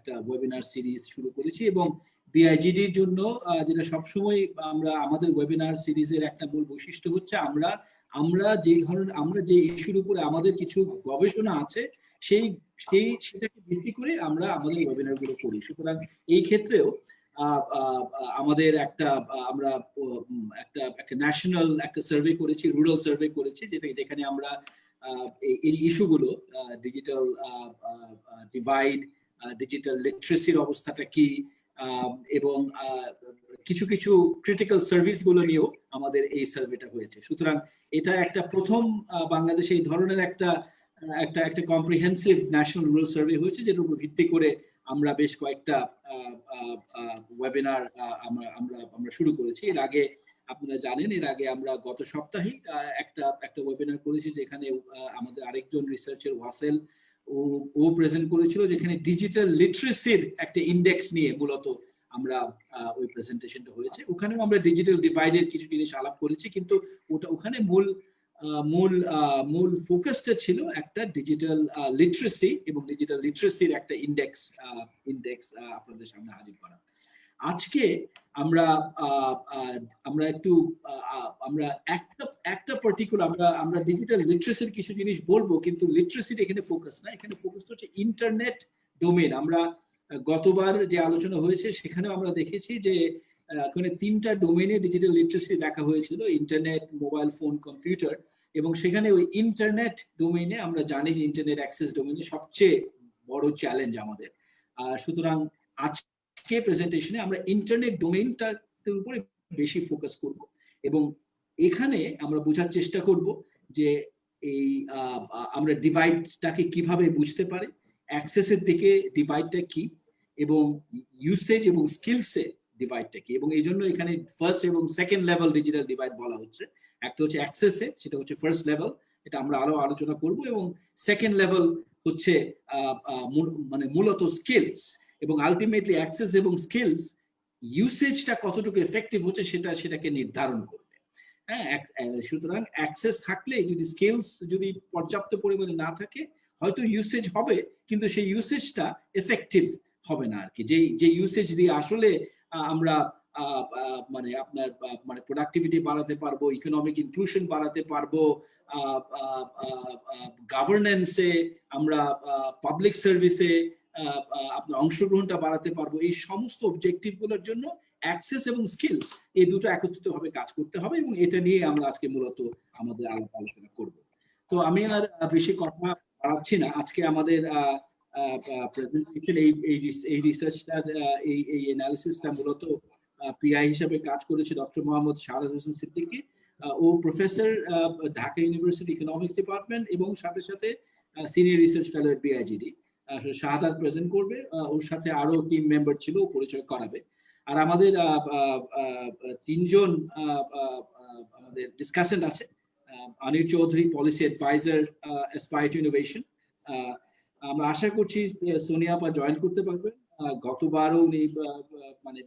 একটা webinar series শুরু করেছি এবং বিআইজিডির জন্য যেটা সবসময় আমরা আমাদের ওয়েবিনার সিরিজের একটা মূল বৈশিষ্ট্য হচ্ছে আমরা যে ইস্যুর উপরে আমাদের কিছু গবেষণা আছে সেটাকে ভিত্তি করে আমরা আমাদের ওয়েবিনার গুলো করি। সুতরাং এই ক্ষেত্রেও আমাদের আমরা একটা ন্যাশনাল একটা সার্ভে করেছি, রুরাল সার্ভে করেছি, যেখানে আমরা এই ইস্যুগুলো ডিজিটাল ডিভাইড, ডিজিটাল লিটারেসির অবস্থাটা কি এবং কিছু কিছু ক্রিটিক্যাল সার্ভিস গুলো নিয়েও আমাদের এই সার্ভেটা হয়েছে। সুতরাং এটা একটা প্রথম বাংলাদেশে এই ধরনের একটা কম্প্রিহেন্সিভ ন্যাশনাল রুরাল সার্ভে হয়েছে, যেটার উপর ভিত্তি করে আমরা বেশ কয়েকটা ওয়েবিনার আমরা শুরু করেছি। এর আগে আপনারা জানেন, এর আগে আমরা গত সপ্তাহে একটা ওয়েবিনার করেছি, যেখানে আমাদের আরেকজন রিসার্চার ওয়াসেল ও প্রেজেন্ট করেছিল, যেখানে ডিজিটাল লিটারেসির একটা ইন্ডেক্স নিয়ে মূলত আমরা ওই প্রেজেন্টেশনটা হয়েছে। ওখানেও আমরা ডিজিটাল ডিভাইডের কিছু জিনিস আলাপ করেছি, কিন্তু ওখানে মূল ফোকাসটা ছিল একটা ডিজিটাল লিটারেসি এবং ডিজিটাল লিটারেসির একটা ইন্ডেক্স আপনাদের সামনে হাজির করা। আজকে আমরা একটা পার্টিকুলার আমরা ডিজিটাল লিটারেসির কিছু জিনিস বলবো, কিন্তু লিটারেসির এখানে ফোকাস না, এখানে ফোকাস হচ্ছে ইন্টারনেট ডোমেন। আমরা গতবার যে আলোচনা হয়েছে সেখানে আমরা দেখেছি যে এখানে 3টা ডোমেনে ডিজিটাল লিটারেসি দেখা হয়েছিল, ইন্টারনেট, মোবাইল ফোন, কম্পিউটার। এবং সেখানে ওই ইন্টারনেট ডোমেনে আমরা জানি যে ইন্টারনেট অ্যাক্সেস ডোমেনে সবচেয়ে বড় চ্যালেঞ্জ আমাদের। সুতরাং আজকে প্রেজেন্টেশনে আমরা ইন্টারনেট ডোমেইনটার উপরে বেশি ফোকাস করব এবং এখানে আমরা বোঝার চেষ্টা করব যে এই আমরা ডিভাইডটাকে কিভাবে বুঝতে পারি, অ্যাক্সেসের দিকে ডিভাইডটা কি এবং ইউসেজ এবং স্কিলসে ডিভাইডটা কি। এবং এই জন্য এখানে ফার্স্ট এবং সেকেন্ড লেভেল ডিজিটাল ডিভাইড বলা হচ্ছে। একটা হচ্ছে অ্যাক্সেসে, সেটা হচ্ছে ফার্স্ট লেভেল, এটা আমরা আরো আলোচনা করব, এবং সেকেন্ড লেভেল হচ্ছে মানে মূলত স্কিলস, এবং আলটিমেটলি অ্যাক্সেস এবং স্কিলস ইউসেজটা কতটুকু এফেক্টিভ হচ্ছে সেটাকে নির্ধারণ করবে। হ্যাঁ, সুতরাং অ্যাক্সেস থাকলে যদি স্কিলস যদি পর্যাপ্ত পরিমাণে না থাকে, হয়তো ইউসেজ হবে কিন্তু সেই ইউসেজটা এফেক্টিভ হবে না আর কি। যে ইউসেজ দিয়ে আসলে আমরা মানে আপনার মানে প্রোডাক্টিভিটি বাড়াতে পারবো, ইকোনমিক ইনক্লুশন বাড়াতে পারবো, গভর্নেন্সে আমরা পাবলিক সার্ভিসে আপনার অংশগ্রহণটা বাড়াতে পারবো, এই সমস্ত অবজেক্টিভ গুলোর জন্য অ্যাক্সেস এবং স্কিলস এই দুটো একত্রিত ভাবে কাজ করতে হবে, এবং এটা নিয়ে আমরা আজকে মূলত আমাদের আলোচনা করব। তো আমি আর বেশি কথা বাড়াচ্ছি না। আজকে আমাদের প্রেজেন্টেশন এই রিসার্চটার এই অ্যানালিসিসটা মূলত পিআই হিসেবে কাজ করেছে ডক্টর মোহাম্মদ শাহাদাত হোসেন সিদ্দিকী। ও professor Dhaka university economics department এবং সাথে সাথে senior research fellow at BIGD. Shahadat present করবে, ওর সাথে আরো টিম মেম্বার ছিল, ও পরিচয় করাবে। আর আমাদের 3জন আমাদের ডিসকাসেন্ট আছে। Anil Chowdhury, policy adviser, aspire to innovation. আমরা আশা করছি সোনিয়া আপা জয়েন করতে পারবেন। গতবারও উনি মানে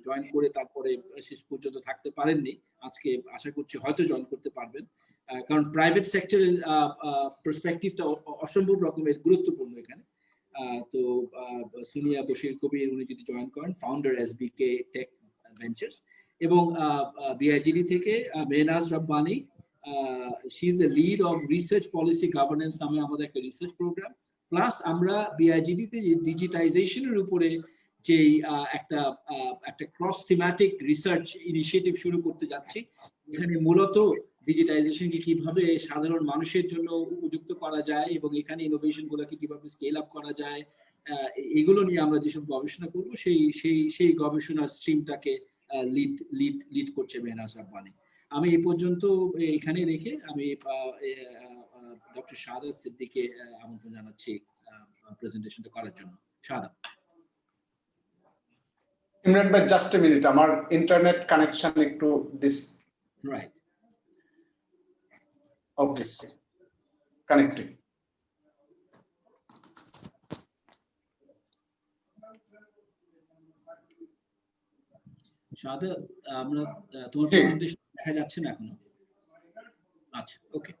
জয়েন করে তারপরে শেষ পর্যন্ত থাকতে পারেননি। আজকে আশা করছি হয়তো জয়েন করতে পারবেন, কারণ প্রাইভেট সেক্টরের পার্সপেক্টিভটা অসম্ভব রকমের গুরুত্বপূর্ণ এখানে। তো সোনিয়া বশির কবির উনি যদি জয়েন করেন, ফাউন্ডার এসবিকে টেক ভেঞ্চার্স, এবং বিআইজিডি থেকে Mehnaz Rabbani, she is the lead of research policy governance নামে আমাদের একটা রিসার্চ প্রোগ্রাম। প্লাস আমরা বিআইজিডিতে ডিজিটাইজেশনের উপরে যে একটা ক্রস থিম্যাটিক রিসার্চ ইনিশিয়েটিভ শুরু করতে যাচ্ছি, এখানে মূলত ডিজিটাইজেশনকে কিভাবে সাধারণ মানুষের জন্য উপযুক্ত করা যায় এবং এখানে ইনোভেশন গুলোকে কিভাবে স্কেল আপ করা যায়, এগুলো নিয়ে আমরা যেসব গবেষণা করবো সেই গবেষণার স্ট্রিমটাকে লিড করছে মেহনাজ রব্বানি। আমি এই পর্যন্ত এখানে রেখে আমি ডক্টর শাহাদাত সিদ্দিকীকে আমন্ত্রণ জানাচ্ছি প্রেজেন্টেশনটা করার জন্য। শাহাদাত। ইমরান ভাই, জাস্ট এ মিনিট, আমার ইন্টারনেট কানেকশন একটু রাইট। ওকে, কানেক্টেড। শাহাদাত, আমরা তোমার প্রেজেন্টেশন দেখা যাচ্ছে না এখনো। আচ্ছা, ওকে।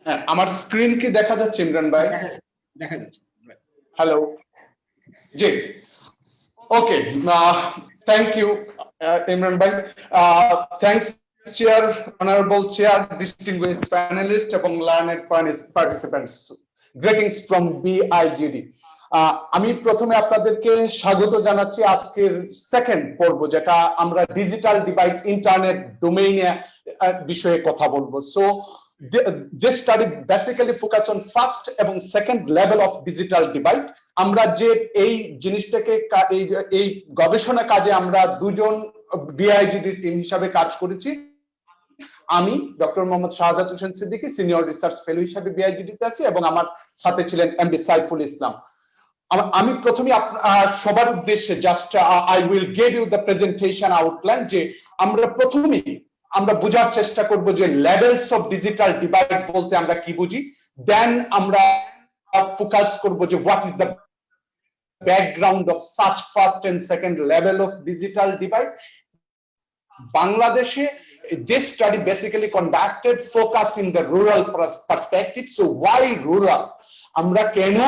হ্যাঁ, আমার স্ক্রিন কি দেখা যাচ্ছে ইমরান ভাই? দেখা যাচ্ছে। হ্যালো, জি, ওকে, থ্যাংক ইউ ইমরান ভাই, thanks chair, honourable chair, distinguished panelist এবং learned participants, greetings from BIGD. আমি প্রথমে আপনাদেরকে স্বাগত জানাচ্ছি আজকের সেকেন্ড পর্ব, যেটা আমরা ডিজিটাল ডিভাইড ইন্টারনেট ডোমেইনে বিষয়ে কথা বলবো। So this study basically focus on first এবং second level of digital divide. আমরা যে এই জিনিসটাকে এই গবেষণা কাজে আমরা দুজন বিআইজিডি টিম হিসাবে কাজ করেছি। আমি doctor Mohammad Shahadat Hossain Siddiqui, senior research fellow হিসাবে বিআইজিডিতে আছি, এবং আমার সাথে ছিলেন এমডি সাইফুল ইসলাম। আমি প্রথমে সবার উদ্দেশ্যে just I will give you the presentation outline, যে আমরা বোঝার চেষ্টা করব যে লেভেলস অফ ডিজিটাল ডিভাইড বলতে আমরা কি বুঝি। দেন আমরা ফোকাস করব যে what is the background of such first and second level of digital divide. বাংলাদেশে this study basically conducted focus in the rural perspective. So why rural? আমরা কেন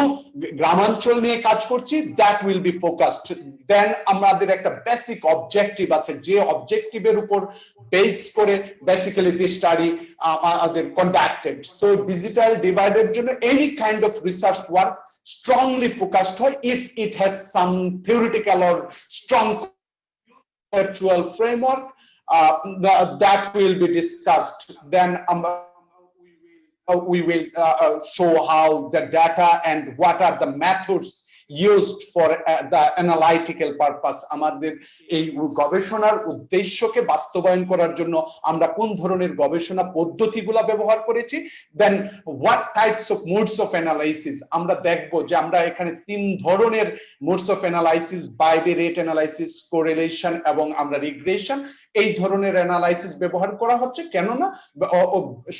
গ্রামাঞ্চল নিয়ে কাজ করছি, that will be focused. Then আমাদের একটা বেসিক অবজেক্টিভ আছে, যে অবজেক্টিভের উপর বেস করে বেসিক্যালি this study আমাদের conducted. So digital ডিভাইডের জন্য any kind of research work strongly focused হয় if it has some theoretical or strong conceptual framework. That will be discussed. Then we will show how the data and what are the methods used for the analytical purpose. আমাদের এই গবেষণার উদ্দেশ্যকে বাস্তবায়ন করার জন্য আমরা কোন ধরনের গবেষণা পদ্ধতিগুলো ব্যবহার করেছি। দেন what types of modes of analysis, আমরা দেখব যে আমরা এখানে তিন ধরনের modes of analysis, bivariate analysis, correlation এবং আমরা regression, এই ধরনের অ্যানালাইসিস ব্যবহার করা হচ্ছে। কেননা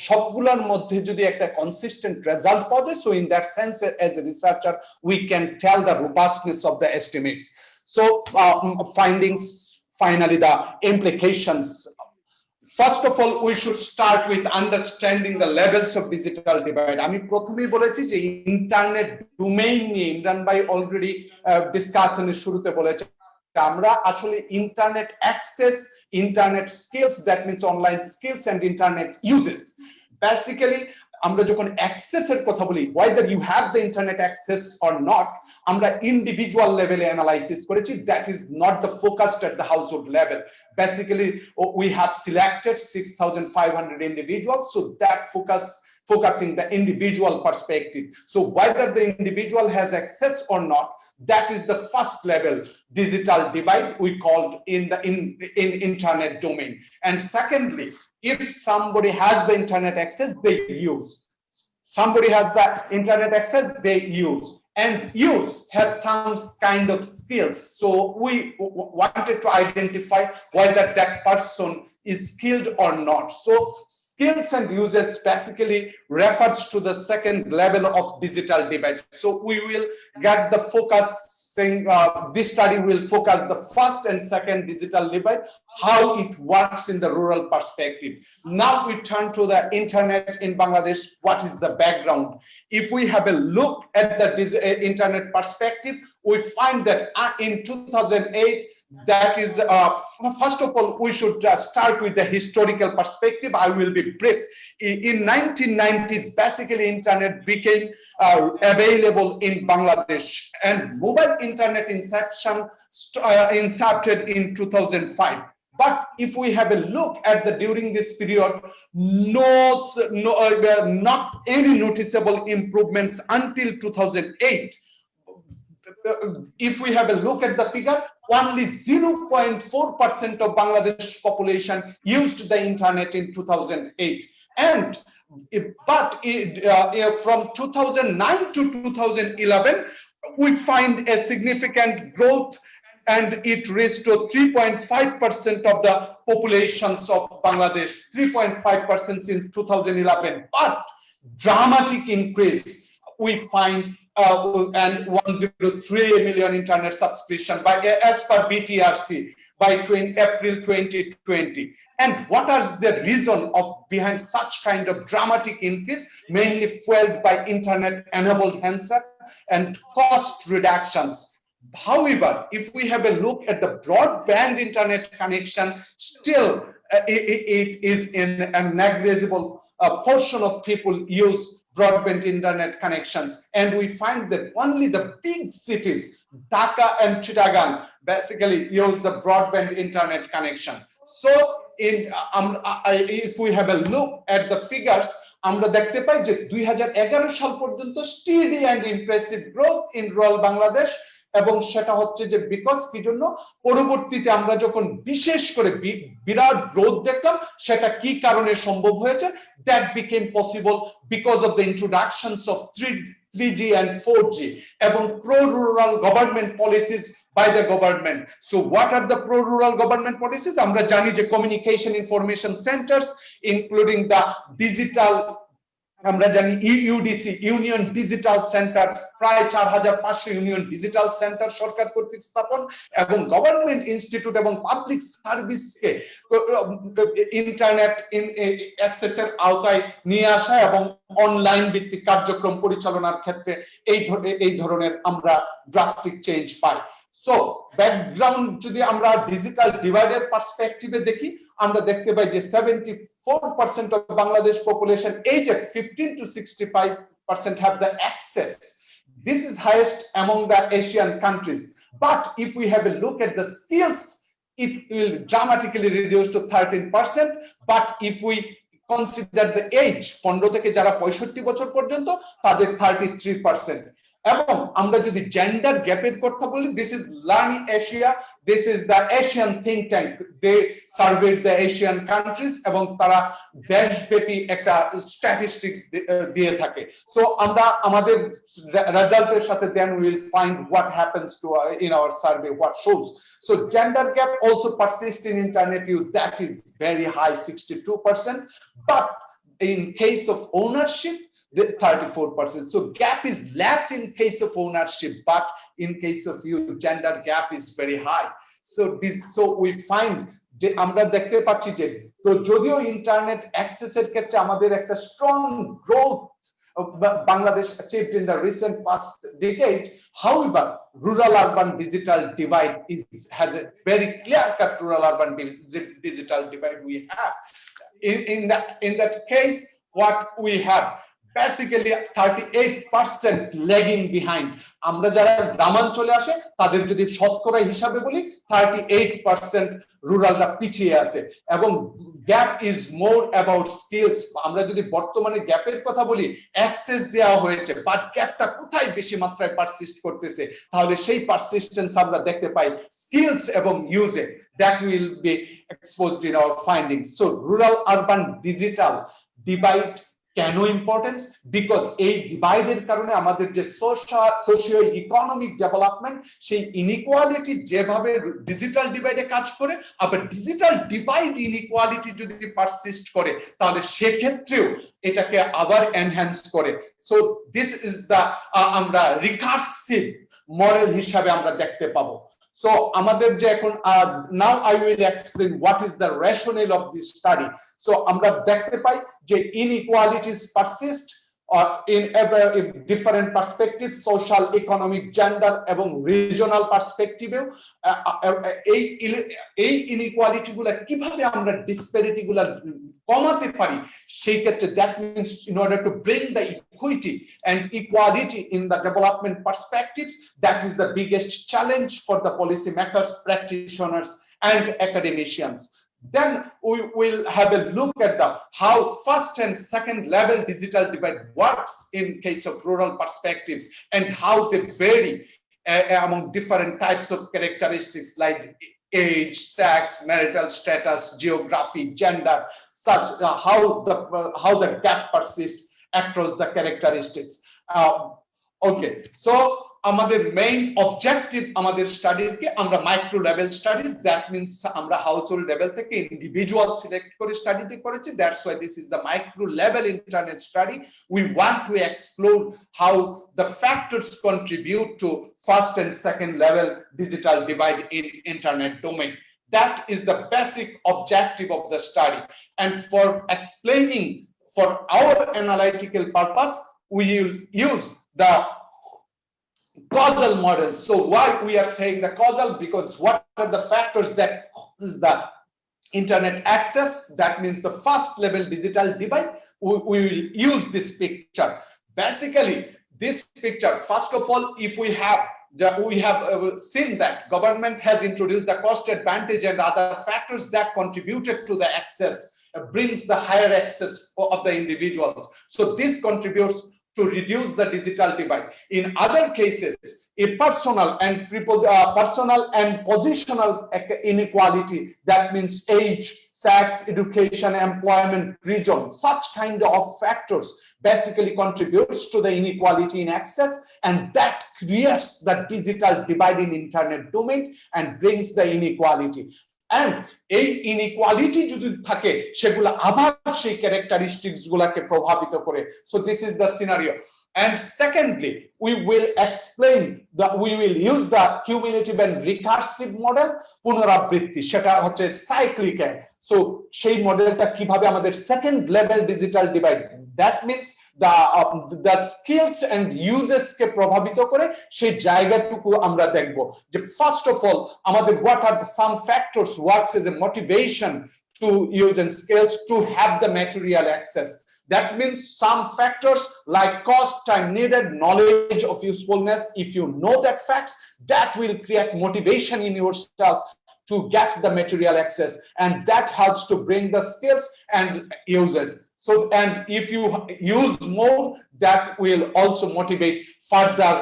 সবগুলোর মধ্যে যদি একটা কনসিস্টেন্ট রেজাল্ট পাওয়া যায়, so in that sense as a researcher we can tell the robustness of the estimates. So findings, finally the implications. First of all, we should start with understanding the levels of digital divide. আমি প্রথমেই বলেছি যে internet domain নিয়ে ইমরান ভাই already ডিসকাশনের শুরুতে বলেছে, আমরা আসলে internet access, internet skills, that means online skills and internet uses. Basically আমরা যখন অ্যাক্সেসের কথা বলি, whether you have the internet access or not, আমরা ইন্ডিভিজুয়াল লেভেলে অ্যানালাইসিস করেছি। that is not the focused at the household level. Basically we have selected 6,500 individuals, so that focusing the individual perspective. So whether the individual has access or not, that is the first level digital divide we called in the internet domain. And secondly, if somebody has the internet access, they use. Somebody has the internet access, they use. And use has some kind of skills. So we wanted to identify whether that person is skilled or not. So skills and uses basically refers to the second level of digital divide. So we will get the focus saying this study will focus the first and second digital divide, how it works in the rural perspective. Now we turn to the internet in Bangladesh. What is the background? If we have a look at the internet perspective, we find that in 2008, that is first of all we should start with the historical perspective. I will be brief. In 1990s, basically internet became available in Bangladesh, and mobile internet inception incepted in 2005. But if we have a look at during this period, not any noticeable improvements until 2008. If we have a look at the figure, only 0.4% of Bangladesh population used the internet in 2008. And but from 2009 to 2011, we find a significant growth, and it reached to 3.5% of the populations of Bangladesh, 3.5% since 2011. But dramatic increase we find, and 103 million internet subscription as per BTRC by April 2020. And what is the reason behind such kind of dramatic increase? Mainly fueled by internet enabled handset and cost reductions. However, if we have a look at the broadband internet connection, still it is in a negligible portion of people use broadband internet connections, and we find that only the big cities, Dhaka and Chittagong, basically use the broadband internet connection. So if we have a look at the figures, আমরা দেখতে পাই যে 2011 সাল পর্যন্ত steady and impressive growth in rural Bangladesh, এবং সেটা হচ্ছে যে because কি জন্য পরবর্তীতে আমরা যখন বিশেষ করে বিরাট গ্রোথ দেখলাম, সেটা কি কারণে সম্ভব হয়েছে? That became possible because of the introductions of 3G and 4G এবং pro-rural government policies by the government. So what are the pro-rural government policies? আমরা জানি যে communication information centers, including the digital, আমরা জানি UDC, ইউনিয়ন ডিজিটাল সেন্টার, প্রায় 4500 union digital centre সরকার কর্তৃক স্থাপন, এবং গভর্নমেন্ট ইনস্টিটিউট এবং পাবলিক সার্ভিসকে ইন্টারনেট অ্যাক্সেসের আওতায় নিয়ে আসা এবং অনলাইন ভিত্তিক কার্যক্রম পরিচালনার ক্ষেত্রে এই ধরনের আমরা ড্রাস্টিক চেঞ্জ পাই। সো ব্যাকগ্রাউন্ড যদি আমরা ডিজিটাল ডিভাইডের পার্সপেক্টিভে দেখি, আমরা দেখতে পাই যে 74% of Bangladesh population aged 15 to 65% have the access. This is highest among the Asian countries. But if we have a look at the skills, it will dramatically reduce to 13%. But if we consider the age, 15 থেকে যারা 65 বছর পর্যন্ত, তাদের 33%. এবং আমরা যদি gender গ্যাপের কথা বলি, this is learning Asia, this is the Asian think tank, they served the Asian countries, এবং তারা দেশব্যাপী একটা স্ট্যাটিস্টিক্স দিয়ে থাকে। সো আমরা আমাদের রেজাল্টের সাথে then will find what happens to in our survey, what shows. So gender gap also persists in internet use, that is very high, 62%, but in case of ownership, the 34%. So gap is less in case of ownership, but in case of youth, gender gap is very high. So we find যে আমরা দেখতে পাচ্ছি যে তো যদিও internet অ্যাক্সেসের ক্ষেত্রে আমাদের একটা strong growth Bangladesh achieved in the recent past decade, however, rural-urban digital divide has a very clear-cut rural-urban digital divide we have. In that case, what we have basically 38% lagging behind. আমরা যারা গ্রামাঞ্চলে আসে তাদের যদি শতকরা হিসাবে বলি 38% রুরালরা পিছিয়ে আছে, এবং gap is more about skills. আমরা যদি বর্তমানে গ্যাপের কথা বলি, অ্যাক্সেস দেওয়া হয়েছে, বাট গ্যাপটা কোথায় বেশি মাত্রায় পারসিস্ট করতেছে, তাহলে সেই পারসিস্টেন্স আমরা দেখতে পাই স্কিলস এবং ইউজে। That will be exposed in our findings. So rural urban digital divide কেন ইম্পর্টেন্স? বিকজ এই ডিভাইডের কারণে আমাদের যে সোশিও ইকোনমিক ডেভেলপমেন্ট, সেই ইনইকুয়ালিটি যেভাবে ডিজিটাল ডিভাইডে কাজ করে, আবার ডিজিটাল ডিভাইড ইনইকুয়ালিটি যদি পারসিস্ট করে, তাহলে সেক্ষেত্রেও এটাকে আবার এনহ্যান্স করে। সো দিস ইজ দ্য আমরা রিকার্সিভ মডেল হিসাবে আমরা দেখতে পাবো। So আমাদের যে এখন now I will explain what is the rationale of this study. So আমরা দেখতে পাই যে inequalities persist in different perspectives, social, economic, gender এবং regional perspective. এই inequality গুলা কিভাবে আমরা disparity গুলা কমাতে পারি, সেই ক্ষেত্রে that means in order to bring the equity and equality in the development perspectives, that is the biggest challenge for the policy makers, practitioners and academicians. Then we will have a look at how first and second level digital divide works in case of rural perspectives, and how they vary among different types of characteristics like age, sex, marital status, geography, gender, such how the gap persists across the characteristics. Okay, so আমাদের main objective আমাদের স্টাডির কে আমরা micro level studies, that means আমরা household level থেকে individual select করে স্টাডিটি করেছি। That's why this is the micro level internet study. We want to explore how the factors contribute to first and second level digital divide in internet domain. That is the basic objective of the study, and for explaining for our analytical purpose we will use the causal model. So why we are saying the causal? Because what are the factors that cause the internet access? That means the first level digital divide. We will use this picture. Basically, this picture, first of all, if we have seen that government has introduced the cost advantage and other factors that contributed to the access, brings the higher access of the individuals. So this contributes to reduce the digital divide. In other cases, a personal and positional inequality, that means age, sex, education, employment, region, such kind of factors basically contributes to the inequality in access, and that creates the digital divide in internet domain and brings the inequality. And এই inequality যদি থাকে সেগুলো আবার সেই characteristics গুলাকে প্রভাবিত করে. So this is the scenario. And secondly, we will use the cumulative and recursive model, পুনরাবৃত্তি, সেটা হচ্ছে cyclical. So সেই মডেলটা কিভাবে আমাদের second level digital divide, that means the skills and uses কে প্রভাবিত করে সেই জায়গাটুকু আমরা দেখব। যে first of all আমাদের what are some factors works as a motivation to use and skills to have the material access. That means some factors like cost, time needed, knowledge of usefulness. If you know that facts, that will create motivation in yourself to get the material access, and that helps to bring the skills and uses. So, and if you use more, that will also motivate further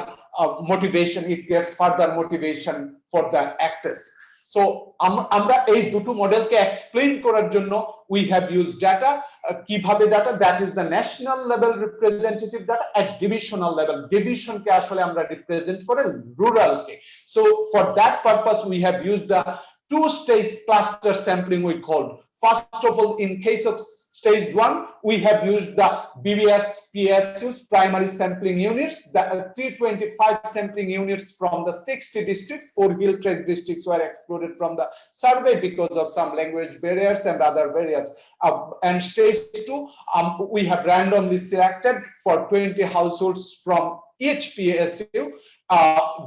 motivation. It gets further motivation for the access. So আমরা এই দুটো মডেলকে explain করার জন্য we have used data. কিভাবে data? That is the national level representative data at divisional level. Division কে আসলে আমরা represent করে rural K. So for that purpose we have used the two-stage cluster sampling we called. First of all, in case of stage 1, we have used the BBS PSUs, primary sampling units, the 325 sampling units from the 60 districts. 4 hill trade districts were excluded from the survey because of some language barriers and other barriers. And stage 2, we have randomly selected for 20 households from each PSU.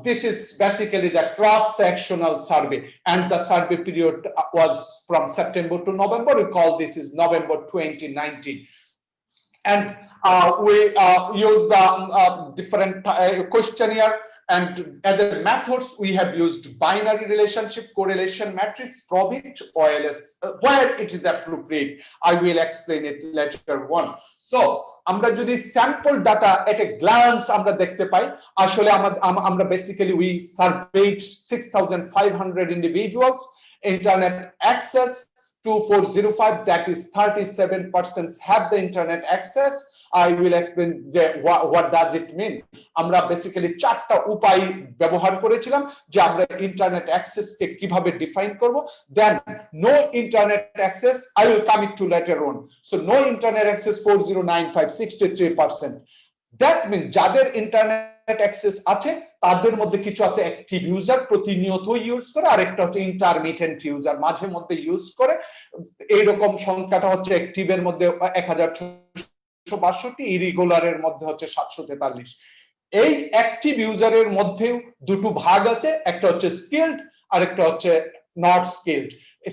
This is basically the cross-sectional survey, and the survey period was from September to November. We call this is November 2019. And we use the different questionnaire, and as a methods we have used binary relationship, correlation matrix, Probit, OLS, where it is appropriate. I will explain it later on. So আমরা যদি sample data at a glance আমরা দেখতে পাই, আসলে আমরা basically we surveyed 6500 individuals. Internet access 2405, that is 37% have the internet access. I will explain what does it mean. আমরা basically চারটা উপায় ব্যবহার করেছিলাম যে আমরা ইন্টারনেট অ্যাক্সেস কে কিভাবে ডিফাইন করব। Then no internet access, I will come it to later on. So no internet access 4095, 63%. That means যাদের ইন্টারনেট অ্যাক্সেস আছে তাদের মধ্যে কিছু আছে অ্যাক্টিভ ইউজার, প্রতিনিয়ত ইউজ করে, আরেকটা হচ্ছে ইন্টারমিটেন্ট ইউজার, মাঝে মধ্যে ইউজ করে। এইরকম সংখ্যাটা হচ্ছে অ্যাক্টিভের মধ্যে 1662, ইরেগুলারের মধ্যে হচ্ছে 743। এই অ্যাক্টিভ ইউজারের মধ্যেও দুটো ভাগ আছে, একটা হচ্ছে স্কিলড আর একটা হচ্ছে not skilled.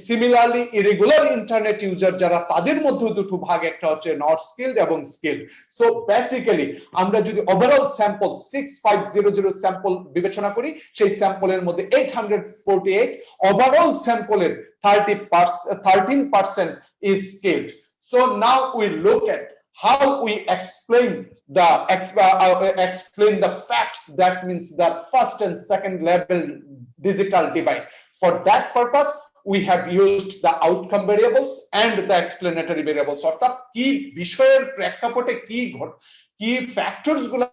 Similarly irregular internet user যারা, তাদের মধ্যে দুটো ভাগ, একটা হচ্ছে নট স্কিলড এবং স্কিলড। সো বেসিক্যালি আমরা যদি ওভারঅল স্যাম্পল 6500 স্যাম্পল বিবেচনা করি, সেই স্যাম্পলের মধ্যে 848 overall স্যাম্পলের 13% is skilled. So now we look at how we explain the facts, that means the first and second level digital divide. For that purpose we have used the outcome variables and the explanatory variables. অর্থাৎ কি বিষয়ের প্রেক্ষাপটে কি factors গুলো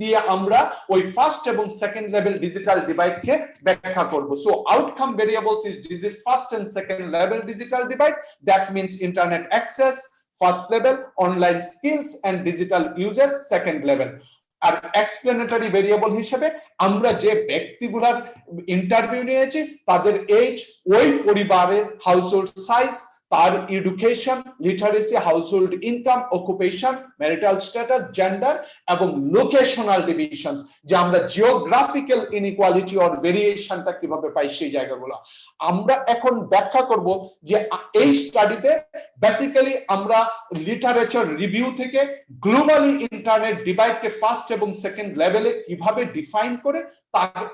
দিয়ে আমরা ওই first এবং সেকেন্ড লেভেল ডিজিটাল ডিভাইড কে ব্যাখ্যা করব। So outcome variables is first and second level digital divide, that means internet access first level, online skills and digital users second level. আর এক্সপ্লেনেটরি ভেরিয়েবল হিসেবে আমরা যে ব্যক্তিগুলোর ইন্টারভিউ নিয়েছি তাদের এজ, ওই পরিবারের হাউসহোল্ড সাইজ, তার education, literacy, household income, occupation, marital status, gender এবং লোকেশনাল ডিভিশনস, যে আমরা জিওগ্রাফিক্যাল ইনইকুয়ালিটি অর ভেরিয়েশনটা কিভাবে পাই সেই জায়গাগুলো আমরা এখন ব্যাখ্যা করব। যে এই স্টাডিতে বেসিক্যালি আমরা লিটারেচার রিভিউ থেকে গ্লোবালি ইন্টারনেট ডিভাইডকে ফার্স্ট এবং সেকেন্ড লেভেলে কিভাবে ডিফাইন করে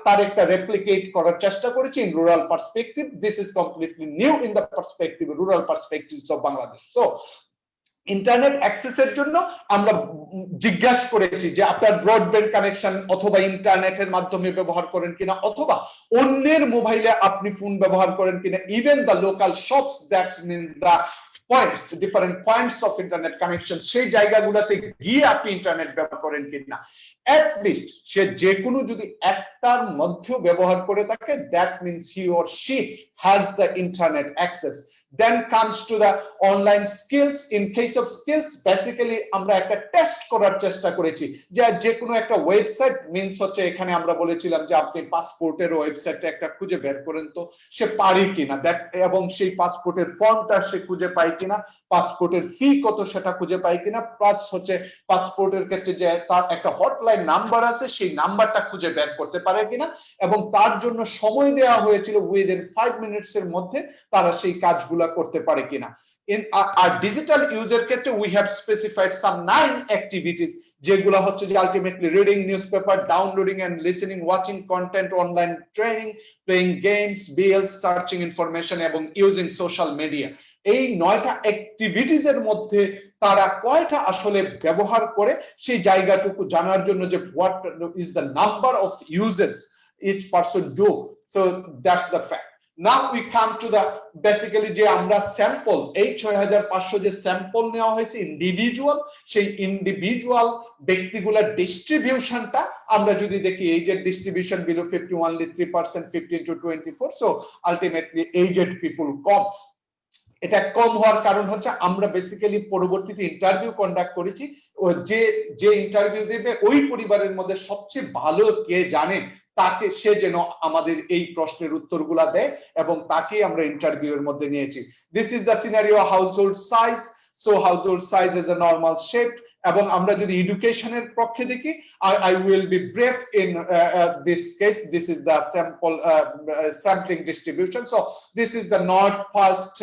তার একটা রেপ্লিকেট করার চেষ্টা করেছি in rural perspective. This is completely new in the perspective, rural perspectives of Bangladesh. So internet অ্যাক্সেসের জন্য আমরা জিজ্ঞাসা করেছি যে আপনার ব্রডব্যান্ড কানেকশন অথবা ইন্টারনেটের মাধ্যমে ব্যবহার করেন কিনা, অথবা অন্যের মোবাইলে আপনি ফোন ব্যবহার করেন কিনা, even the local shops that mean the points, different points of internet connection, সেই জায়গাগুলোতে গিয়ে আপনি ইন্টারনেট ব্যবহার করেন কিনা। at least সে যে কোনো যদি একটার মধ্যেও ব্যবহার করে থাকে, that means he or she has the internet access. Then comes to the online skills. In case of skills, basically আমরা একটা টেস্ট করার চেষ্টা করেছি যে কোনো একটা ওয়েবসাইট মিন্স হচ্ছে, এখানে আমরা বলেছিলাম যে আপনি পাসপোর্টের ওয়েবসাইটে একটা খুঁজে বের করেন তো সে পারে কিনা, এবং সেই পাসপোর্টের ফর্মটা সে খুঁজে পায় কিনা, পাসপোর্টের ফি কত সেটা খুঁজে পায় কিনা, প্লাস হচ্ছে পাসপোর্টের ক্ষেত্রে যে তার একটা হটলাইন নাম্বার আছে সেই নাম্বারটা খুঁজে বের করতে পারে কিনা, এবং তার জন্য সময় দেওয়া হয়েছিল উইদিন 5 মিনিটস এর মধ্যে তারা সেই কাজগুলা করতে পারে কিনা। in our digital user ক্ষেত্রে we have specified some 9 activities, যেগুলো হচ্ছে যে ultimately reading newspaper, downloading and listening, watching content, online training, playing games, bills, searching information এবং using social media। এই 9টা অ্যাক্টিভিটিজ এর মধ্যে তারা কয়টা আসলে ব্যবহার করে সেই জায়গাটুকু জানার জন্য যে what is the number of uses each person do, so that's the fact. Now we come to the basically যে আমরা স্যাম্পল, এই 6500 যে স্যাম্পল নেওয়া হয়েছে ইন্ডিভিজুয়াল, সেই ইন্ডিভিজুয়াল ব্যক্তিগুলোর ডিস্ট্রিবিউশনটা আমরা যদি দেখি, AZ distribution below 50 only 3%, 15 to 24, so ultimately aged people কম। এটা কম হওয়ার কারণ হচ্ছে আমরা বেসিক্যালি পরবর্তীতে ইন্টারভিউ কন্ডাক্ট করেছি, যে ইন্টারভিউ দেবে ওই পরিবারের মধ্যে সবচেয়ে ভালো কে জানে তাকে, সে যেন আমাদের এই প্রশ্নের উত্তরগুলা দেয়, এবং তাকেই আমরা ইন্টারভিউয়ের মধ্যে নিয়েছি। This is the scenario household size. So household size is a normal shape. এবং আমরা যদি এডুকেশনের পক্ষে দেখি, I will be brief in this case. This is the sampling distribution. So this is the not past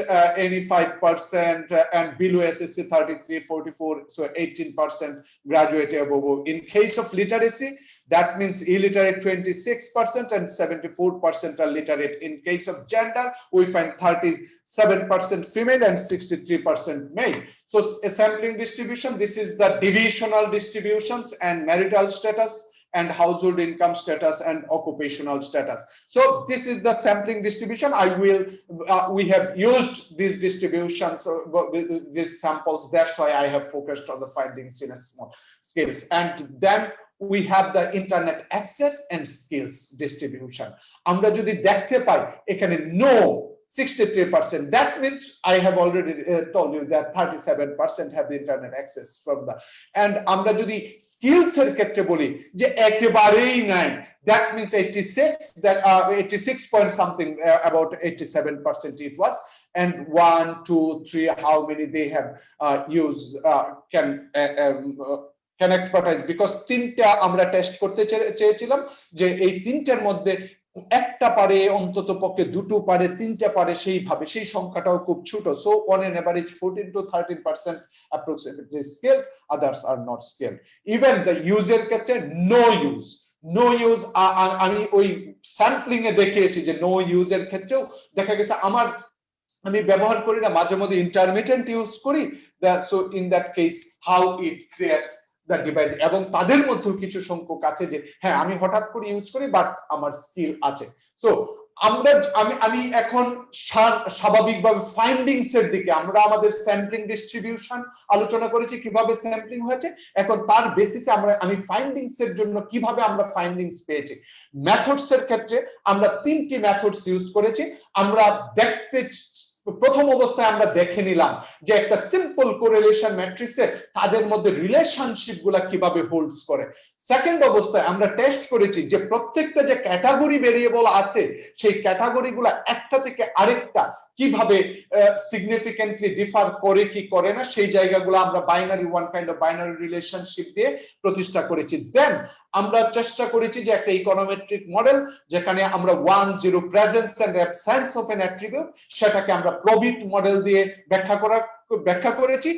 any 5% and below SSC 33, 44, so 18% graduate above. In case of literacy, that means illiterate 26% and 74% are literate. In case of gender, we find 37% female and 63% male. So a sampling distribution, this is the divisional distributions and marital status and household income status and occupational status. So this is the sampling distribution. We have used these distributions, these samples, that's why I have focused on the findings in a small scales. And then we have the internet access and skills distribution. আমরা যদি দেখতে পাই এখানে no 63%, that means I have already told you that 37% have the internet access from the, and আমরা যদি skills এর ক্ষেত্রে বলি যে একেবারেই নাই, that means 86 point something, about 87% it was, and 1, 2, 3 how many they have used can expertise, because তিনটা আমরা টেস্ট করতে চেয়েছিলাম যে এই তিনটার মধ্যে একটা পারে, অন্তত পক্ষে দুটো পারে, তিনটা পারে, সেইভাবে সেই সংখ্যাটাও খুব ছোট। So on an average 14 to 13% approximately skilled, others are not skilled. Even the user ক্ষেত্রে no use আমি ওই স্যাম্পলিং এ দেখিয়েছি যে no use এর ক্ষেত্রেও দেখা গেছে আমি ব্যবহার করি না, মাঝে মধ্যে ইন্টারমিটেন্ট ইউজ করি, so in that case how it creates the divide, এবং তাদের মধ্যেও কিছু সংখ্যক আছে যে হ্যাঁ আমি হঠাৎ করে ইউজ করি বাট আমার স্কিল আছে। সো আমি এখন স্বাভাবিকভাবে ফাইন্ডিংস এর দিকে, আমরা আমাদের স্যাম্পলিং ডিস্ট্রিবিউশন আলোচনা করেছি কিভাবে স্যাম্পলিং হয়েছে, এখন তার বেসিসে আমি ফাইন্ডিংস এর জন্য কিভাবে আমরা ফাইন্ডিংস পেয়েছি। মেথডস এর ক্ষেত্রে আমরা 3টি মেথডস ইউজ করেছি। আমরা দেখতে প্রথম অবস্থায় আমরা দেখে নিলাম যে একটা সিম্পল কোরিলেশন ম্যাট্রিক্সে তাদের মধ্যে রিলেশনশিপ গুলা কিভাবে হোল্ডস করে। সেকেন্ড অবস্থায় আমরা টেস্ট করেছি যে প্রত্যেকটা যে ক্যাটাগরি ভেরিয়েবল আছে সেই ক্যাটাগরি গুলা একটা থেকে আরেকটা কিভাবে সিগনিফিকেন্টলি ডিফার করে কি করে না, সেই জায়গাগুলো আমরা binary one kind of binary relationship দিয়ে প্রতিষ্ঠা করেছি। দেন আমরা চেষ্টা করেছি যে একটা ইকোনোমেট্রিক মডেল যেখানে আমরা 1 0 presence and absence of an attribute সেটাকে আমরা প্রবিট মডেল দিয়ে ব্যাখ্যা করেছি।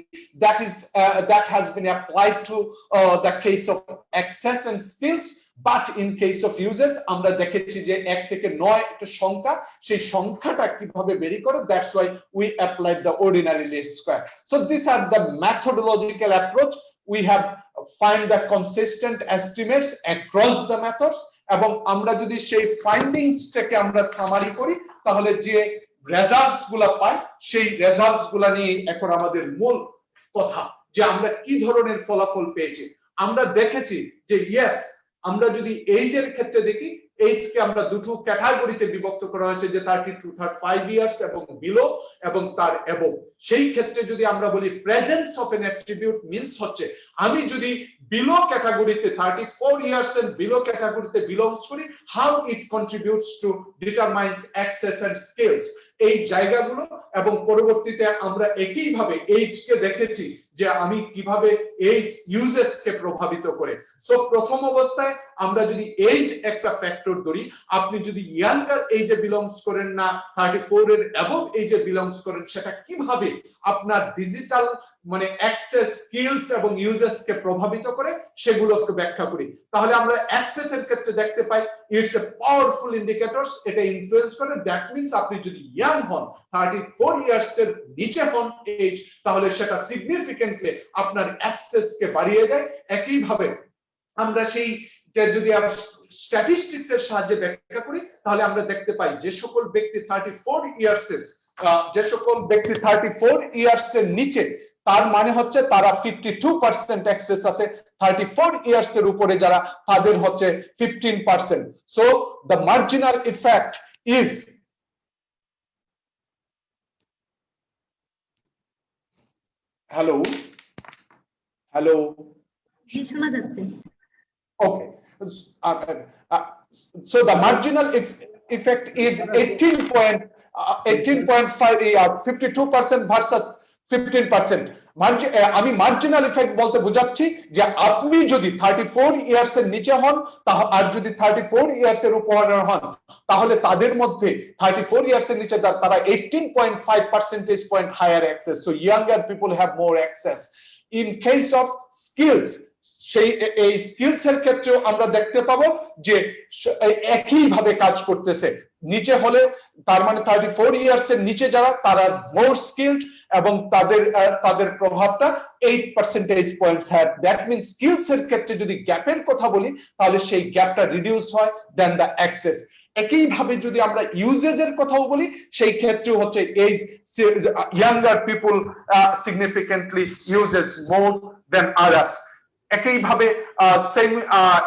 that has been applied to the case of access and skills, but in case of uses আমরা দেখেছি যে 1 থেকে 9 একটা সংখ্যা, সেই সংখ্যাটা কিভাবে বেরি করে, that's why we applied the ordinary least square. So these are the methodological approach. We have find the consistent estimates across the methods, এবং আমরা যদি সেই ফাইন্ডিংসটাকে আমরা সামারি করি তাহলে যে রেজাল্টস গুলা পাই সেই রেজাল্টস গুলা নিয়ে এখন আমাদের মূল কথা যে আমরা কি ধরনের ফলাফল পেয়েছি। আমরা দেখেছি যে ইয়েস, আমরা যদি এইজের ক্ষেত্রে দেখি, এইজকে আমরা দুটো ক্যাটাগরিতে বিভক্ত করা হয়েছে, যে 32 to 35 ইয়ার্স এবং বিলো এবং তার অ্যাবভ। সেই ক্ষেত্রে যদি আমরা বলি presence of an attribute means হচ্ছে আমি যদি বিলো ক্যাটাগরিতে 34 ইয়ার্স এন্ড বিলো ক্যাটাগরিতে বিলংস করি, how it contributes to determines access and skills, এই জায়গাগুলো। এবং পরবর্তীতে আমরা একইভাবে এইজকে দেখেছি যে আমি কিভাবে এইজ ইউজেসকে প্রভাবিত করে। সো প্রথম অবস্থায় আমরা যদি এইজ একটা ফ্যাক্টর ধরি, আপনি যদি ইয়াঙ্গার এইজে বিলংস করেন না 34 এর অ্যাবভ এইজে বিলংস করেন, সেটা কিভাবে আপনার ডিজিটাল মানে অ্যাক্সেস স্কিলস এবং ইউজেসকে প্রভাবিত করে সেগুলোকে ব্যাখ্যা করি। তাহলে আমরা অ্যাক্সেস এর ক্ষেত্রে দেখতে পাই ইটস এ পাওয়ারফুল ইন্ডিকেটরস, এটা ইনফ্লুয়েন্স করে। দ্যাট মিন্স আপনি যদি ইয়াং হন, 34 ইয়ার্স এর নিচে হন এইজ, তাহলে সেটা সিগনিফিকেন্টলি আপনার অ্যাক্সেস কে বাড়িয়ে দেয়। একইভাবে আমরা সেই যদি স্ট্যাটিস্টিক্স এর সাহায্যে ব্যাখ্যা করি তাহলে আমরা দেখতে পাই যে সকল ব্যক্তি 34 ইয়ার্স এর নিচে, তার মানে হচ্ছে তারা 52% অ্যাক্সেস আছে। 34 ইয়ার্স এর উপরে যারা, তাদের হচ্ছে 15%। So the marginal effect is hello শোনা যাচ্ছে। Okay. So the marginal effect is 18.5, 52% versus 15%. আমি মার্জিনাল ইফেক্ট বলতে বোঝাচ্ছি যে আপনি যদি 34 ইয়ার্স এর নিচে হন আর যদি 34 ইয়ার্স এর উপরে হন, তাহলে তাদের মধ্যে 34 ইয়ার্স এর নিচে তারা 18.5 percentage point higher access. So younger people have more access. In case of skills, সেই এই স্কিলস এর ক্ষেত্রেও আমরা দেখতে পাবো যে একই ভাবে কাজ করতেছে। নিচে হলে তার মানে 34 ইয়ার্স এর নিচে যারা, তারা মোর স্কিলড এবং তাদের প্রভাবটা 8 percentage points had. That means skills এর ক্ষেত্রে যদি গ্যাপের কথা বলি তাহলে সেই গ্যাপটা রিডিউস হয় দেন দ্য অ্যাক্সেস। একইভাবে যদি আমরা ইউজেজ এর কথাও বলি, সেই ক্ষেত্রে হচ্ছে as younger people significantly uses more than others. একইভাবে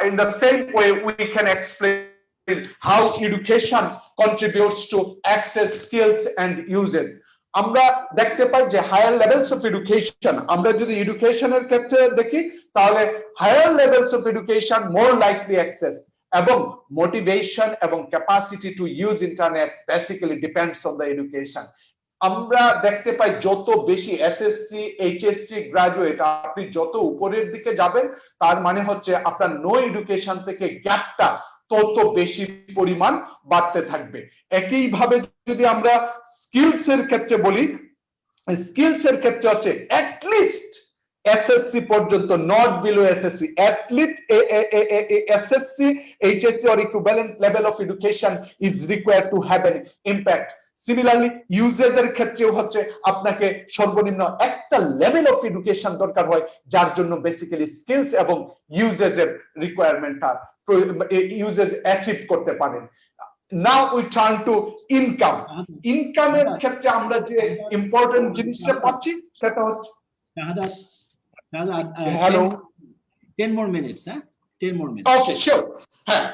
in the same way we can explain how education contributes to access, skills and uses. আমরা দেখতে পাই যে হায়ার লেভেলস অফ এডুকেশন, আমরা যদি এডুকেশনের ক্ষেত্রে দেখি তাহলে higher levels of education more likely access, এবং মোটিভেশন এবং capacity to use internet basically depends on the education. আমরা দেখতে পাই যত বেশি এসএসসি এইচএসসি গ্রাজুয়েট আপনি যত উপরের দিকে যাবেন, তার মানে হচ্ছে আপনার নো এডুকেশন থেকে গ্যাপটা তত বেশি পরিমাণ বাড়তে থাকবে। একইভাবে যদি আমরা স্কিলস এর ক্ষেত্রে বলি, স্কিলস এর ক্ষেত্রে হচ্ছে অ্যাটলিস্ট এসএসসি পর্যন্ত, not below SSC, at least SSC HSC or equivalent level of education is required to have an impact. Similarly uses এর ক্ষেত্রেও হচ্ছে আপনাকে সর্বনিম্ন একটা লেভেল অফ এডুকেশন দরকার হয়, যার জন্য বেসিক্যালি স্কিলস এবং ইউজেজ এর রিকোয়ারমেন্টটা ইউজেজ অ্যাচিভ করতে পারেন। Now we turn to income. ইনকামের ক্ষেত্রে আমরা যে ইম্পর্টেন্ট জিনিসটা পাচ্ছি সেটা হচ্ছে Shahadat, Hello. 10 more minutes, huh? 10 more minutes. Okay sure, হ্যাঁ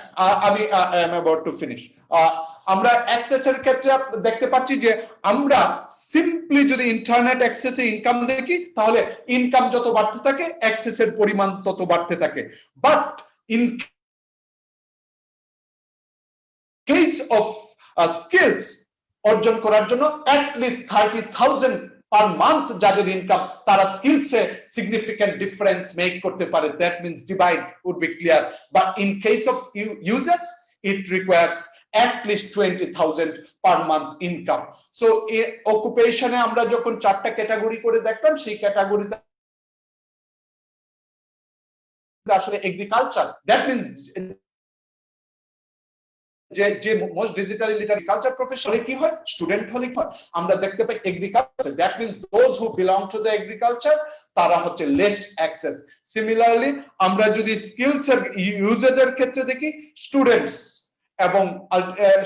আমি I am about to finish. আমরা অ্যাক্সেসের ক্ষেত্রে দেখতে পাচ্ছি যে আমরা সিম্পলি যদি ইন্টারনেট অ্যাক্সেসে ইনকাম দেখি তাহলে ইনকাম যত বাড়তে থাকে অ্যাক্সেসের পরিমাণ তত বাড়তে থাকে, but in case of skills অর্জন করার জন্য অ্যাটলিস্ট 30,000 পার মান্থ যাদের ইনকাম তারা স্কিলসে সিগনিফিক্যান্ট ডিফারেন্স মেক করতে পারে, that means divide would be clear, but in case of users it requires at least 20,000 per month income. So occupation এ আমরা যখন 4টা ক্যাটাগরি করে দেখলাম সেই ক্যাটাগরিতে আসলে এগ্রিকালচার, দ্যাট মিন্স যে মোস্ট ডিজিটালি লিটারেট কালচার প্রফেশনে কি হয়, স্টুডেন্ট হলে কি হয়, আমরা দেখতে পাই agriculture, that means those who belong to the agriculture তারা হচ্ছে লেস অ্যাক্সেস। সিমিলারলি আমরা যদি স্কিলস এর ইউজেজের ক্ষেত্রে দেখি স্টুডেন্টস এবং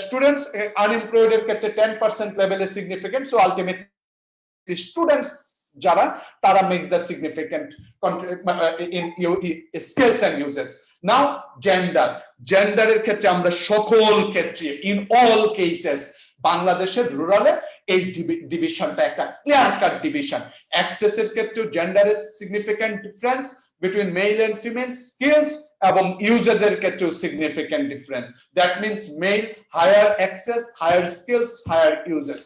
স্টুডেন্টস আনএমপ্লয়েড এর ক্ষেত্রে 10% লেভেলে সিগনিফিকেন্ট, সো আলটিমেটলি স্টুডেন্টস যারা তারা makes the significant in skills and uses. Now জেন্ডারের ক্ষেত্রে আমরা সকল ক্ষেত্রে ইন অল কেসেস বাংলাদেশের রুরালে এই ডিভিশনটা একটা ক্লিয়ার কাট ডিভিশন। অ্যাক্সেসের ক্ষেত্রে জেন্ডারের significant difference between male and female, skills এবং ইউজেজের ক্ষেত্রেও significant difference, that means male higher access, higher skills, higher uses,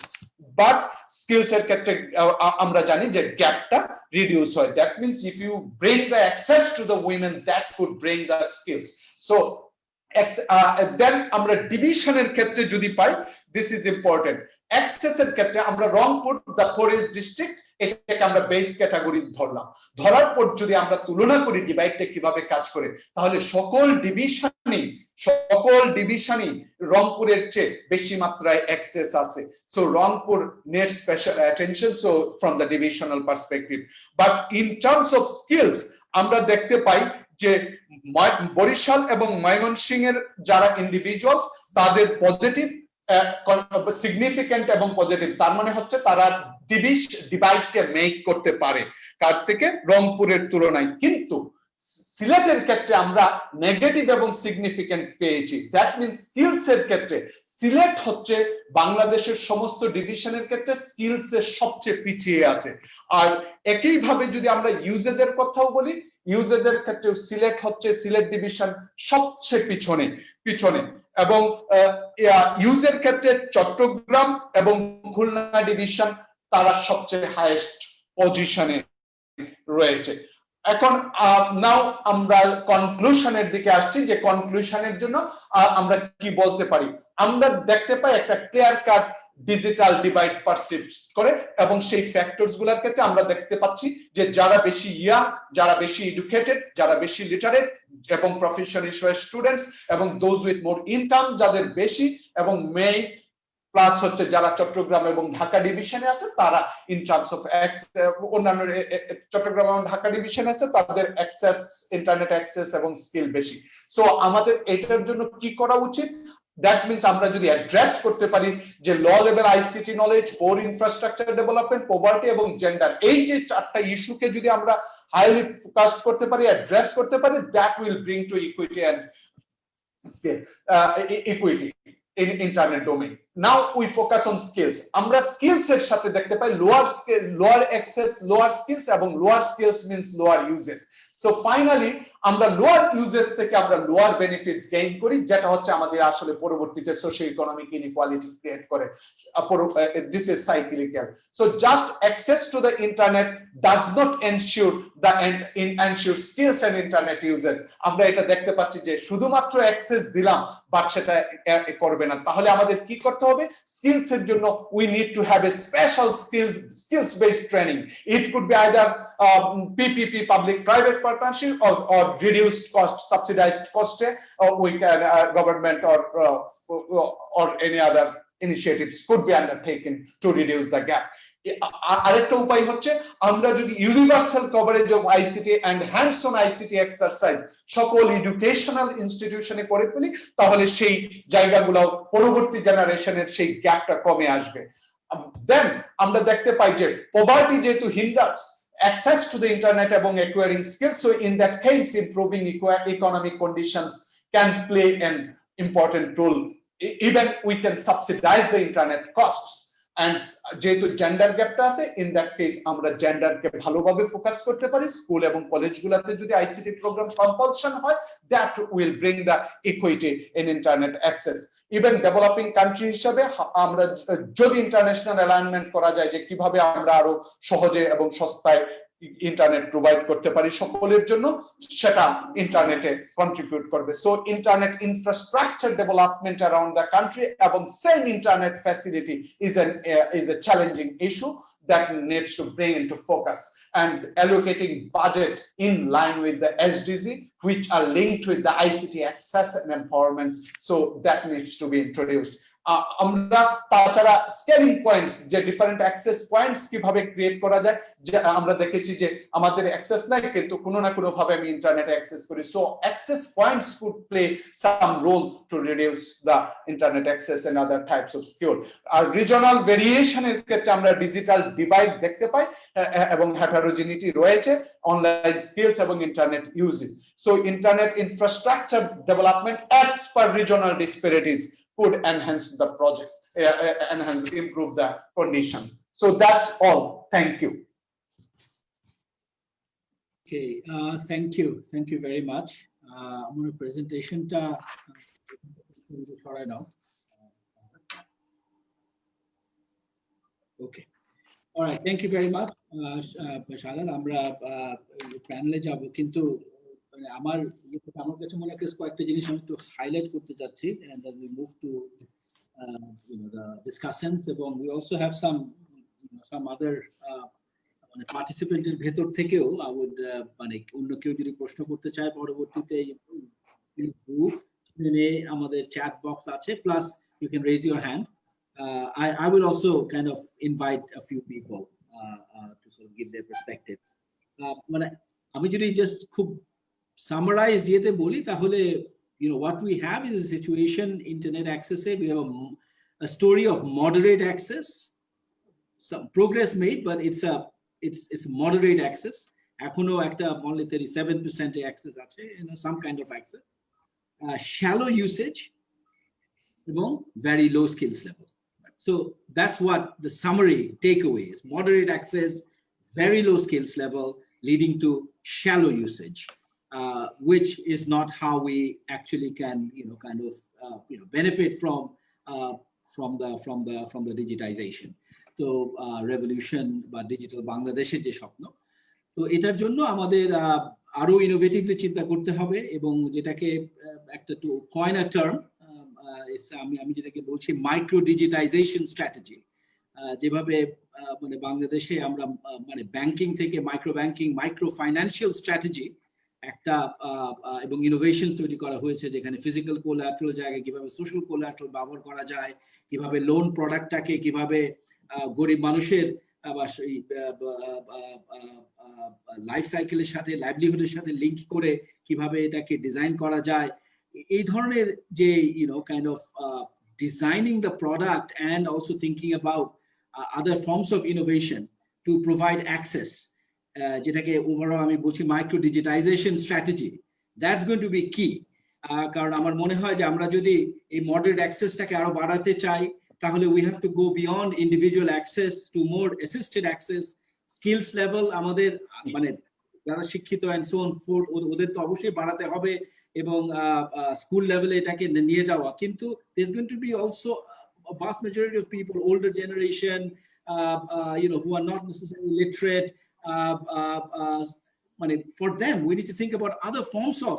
but skills এর ক্ষেত্রে আমরা জানি যে গ্যাপটা রিডিউস হয়, that means if you bring the access to the women that could bring the skills. So then আমরা ডিভিশনের ক্ষেত্রে যদি পাই, দিস ইজ ইম্পর্টেন্ট। অ্যাক্সেসের ক্ষেত্রে আমরা রংপুর দ্য ফরেস্ট ডিস্ট্রিক্ট এটাকে আমরা বেস ক্যাটাগরি ধরলাম, ধরার পর যদি আমরা তুলনা করি ডিভাইডটা কিভাবে কাজ করে তাহলে সকল ডিভিশনই রংপুরের চেয়ে বেশি মাত্রায় অ্যাক্সেস আছে। So Rangpur নেড special attention so from the divisional perspective, but in terms of skills আমরা দেখতে পাই যে বরিশাল এবং ময়মনসিংহ এর যারা ইন্ডিভিজুয়ালস তাদের পজিটিভ সিগনিফিক্যান্ট এবং পজিটিভ, তার মানে হচ্ছে তারা ডিভাইডকে মেক করতে পারে কার থেকে, রংপুরের তুলনায়। কিন্তু সিলেটের ক্ষেত্রে আমরা নেগেটিভ এবং সিগনিফিক্যান্ট পেয়েছি, দ্যাট মিন্স স্কিলস এর ক্ষেত্রে সিলেট হচ্ছে বাংলাদেশের সমস্ত ডিভিশনের ক্ষেত্রে স্কিলস এর সবচেয়ে পিছিয়ে আছে। আর একইভাবে যদি আমরা ইউজেজের কথাও বলি, ইউজেজের ক্ষেত্রে সিলেট ডিভিশন সবচেয়ে পিছনে এবং ইউজের ক্ষেত্রে চট্টগ্রাম এবং খুলনা ডিভিশন তারা সবচেয়ে হাইয়েস্ট পজিশনে রয়েছে। এখন নাও আমরা কনক্লুশনের দিকে আসছি, যে কনক্লুশনের জন্য আমরা কি বলতে পারি। আমরা দেখতে পাই একটা clear cut digital divide perceive করে, এবং সেই ফ্যাক্টরস গুলোর ক্ষেত্রে আমরা দেখতে পাচ্ছি যে যারা বেশি ইয়াং, যারা বেশি এডুকেটেড, যারা বেশি লিটারেট এবং প্রফেশনাল স্টুডেন্টস এবং দোজ উইথ মোর ইনকাম যাদের বেশি, এবং মেইন প্লাস হচ্ছে যারা চট্টগ্রাম এবং ঢাকা ডিভিশনে আছে তারা ইন টার্মস অফ অন্যান্য চট্টগ্রাম এবং ঢাকা ডিভিশনে আছে তাদের অ্যাক্সেস, ইন্টারনেট অ্যাক্সেস এবং স্কিল বেশি। সো আমাদের এটার জন্য কি করা উচিত, দ্যাট মিন্স আমরা যদি অ্যাড্রেস করতে পারি যে low level ICT knowledge, core infrastructure development, poverty এবং জেন্ডার, এই যে 4টা ইস্যুকে যদি আমরা হাইলি ফোকাস করতে পারি, অ্যাড্রেস করতে পারি, that will bring to equity and equity in internet domain. Now we focus on skills. আমরা skills এর সাথে দেখতে পাই lower access, lower skills, এবং lower skills means lower uses. So finally আমরা লোয়ার ইউজেস থেকে আমরা লোয়ার বেনিফিটস গেইন করি, যেটা হচ্ছে আমাদের আসলে পরবর্তীতে সোশ্যাল ইকোনমিক ইনইকুয়ালিটি ক্রিয়েট করে। This is cyclical. So just access to the internet does not ensure the ensure skills and internet uses. আমরা এটা দেখতে পাচ্ছি যে শুধুমাত্র অ্যাক্সেস দিলাম বাট সেটা করবে না। তাহলে আমাদের কি করতে হবে, স্কিলস এর জন্য we need to have a special skills based training. It could be either PPP, public private partnership, or reduced cost, subsidized cost, we can government or any other initiatives could be undertaken to reduce the gap. আরেকটা উপায় হচ্ছে আমরা যদি universal coverage of ICT and hands on ICT exercise সকল educational ইনস্টিটিউশনে করে ফেলি, তাহলে সেই জায়গাগুলো পরবর্তী জেনারেশনের সেই গ্যাপটা কমে আসবে। দেন আমরা দেখতে পাই যে পভার্টি যেহেতু hinders access to the internet among acquiring skills. So in that case, improving economic conditions can play an important role. Even we can subsidize the internet costs. And যেহেতু জেন্ডার গ্যাপটা আছে, ইন দ্যাট কেস আমরা জেন্ডারকে ভালোভাবে focus করতে পারি। School এবং কলেজগুলোতে যদি ICT programme compulsion হয়, that will bring the equity in internet access. Even developing country হিসাবে আমরা যদি ইন্টারন্যাশনাল অ্যালাইনমেন্ট করা যায় যে কিভাবে আমরা আরো সহজে এবং সস্তায় ইন্টারনেট প্রোভাইড করতে পারি সকলের জন্য, সেটা ইন্টারনেটে কন্ট্রিবিউট করবে। So internet infrastructure development around the country এবং same internet facility is a challenging issue that needs to bring into focus, and allocating budget in line with the SDG, which are linked with the ICT access and empowerment. So that needs to be introduced. আমরা তাছাড়া scaling points, যে different access points কিভাবে create করা যায়, যে আমরা দেখেছি যে আমাদের অ্যাক্সেস নাই কিন্তু কোনো না কোনো ভাবে আমি ইন্টারনেটে অ্যাক্সেস করি। So access points could play some role to reduce the internet access and other types of skill. আর রিজনাল ভেরিয়েশনের ক্ষেত্রে আমরা ডিজিটাল ডিভাইড দেখতে পাই এবং হেটারোজেনিটি রয়েছে অনলাইন স্কিলস এবং internet usage. So internet infrastructure development as per regional disparities could enhance the project, improve the condition. So that's all. Thank you. Okay, thank you very much. I'm going to presentation ta now. Okay, all right, thank you very much. Shahzad, আমরা প্যানেলে যাব, কিন্তু আমার কাছে মনে হয় কয়েকটা জিনিস আমি একটু হাইলাইট করতে যাচ্ছি, and then we move to the discussions, এবং we also have some other মানে পার্টিসিপেন্টের ভেতর থেকেও I would মানে অন্য কেউ যদি প্রশ্ন করতে চায় পরবর্তীতে আমাদের চ্যাট বক্স আছে, plus you can raise your hand. I will also kind of invite a few people to sort of give their perspective. মানে আমি যদি জাস্ট খুব summarize দিতে বলি তাহলে what we have is a situation internet access. We have a story of moderate access, some progress made, but it's moderate access. এখনো একটা only 37% access আছে, some kind of access, shallow usage এবং very low skills level. So that's what the summary takeaway is: moderate access, very low skills level, leading to shallow usage. Which is not how we actually can, kind of, benefit from the digitization. So revolution বা digital বাংলাদেশের যে স্বপ্ন, তো এটার জন্য আমাদের আরো ইনোভেটিভলি চিন্তা করতে হবে, এবং যেটাকে একটা টু কয়েন আ টার্ম, আমি যেটাকে বলছি মাইক্রো ডিজিটাইজেশন স্ট্র্যাটেজি। যেভাবে মানে বাংলাদেশে আমরা মানে ব্যাংকিং থেকে micro banking, micro financial strategy একটা এবং ইনোভেশন তৈরি করা হয়েছে, যেখানে ফিজিক্যাল কোলাটেরাল জায়গায় কিভাবে সোশ্যাল কোলাটেরাল ব্যবহার করা যায়, কিভাবে লোন প্রোডাক্টটাকে কিভাবে গরিব মানুষের লাইফ সাইকেলের সাথে, লাইভলিহুডের সাথে লিঙ্ক করে কিভাবে এটাকে ডিজাইন করা যায়। এই ধরনের যে kind of designing the product and also thinking about other forms of innovation to provide access, যেটাকে ওভারঅল আমি বলছি micro digitization strategy, that's going to be key. কারণ আমার মনে হয় যে আমরা যদি এই মডারেট অ্যাক্সেসটাকে আরো বাড়াতে চাই, তাহলে we have to go beyond individual access to more assisted access. Skills level আমাদের মানে যারা শিক্ষিত অ্যান্ড সো অন ফোর্থ, ওদের তো অবশ্যই বাড়াতে হবে, এবং স্কুল লেভেলে এটাকে নিয়ে যাওয়া। কিন্তু there's going to be also a vast majority of people, older generation, who are not necessarily literate. For them, we need to think about other forms of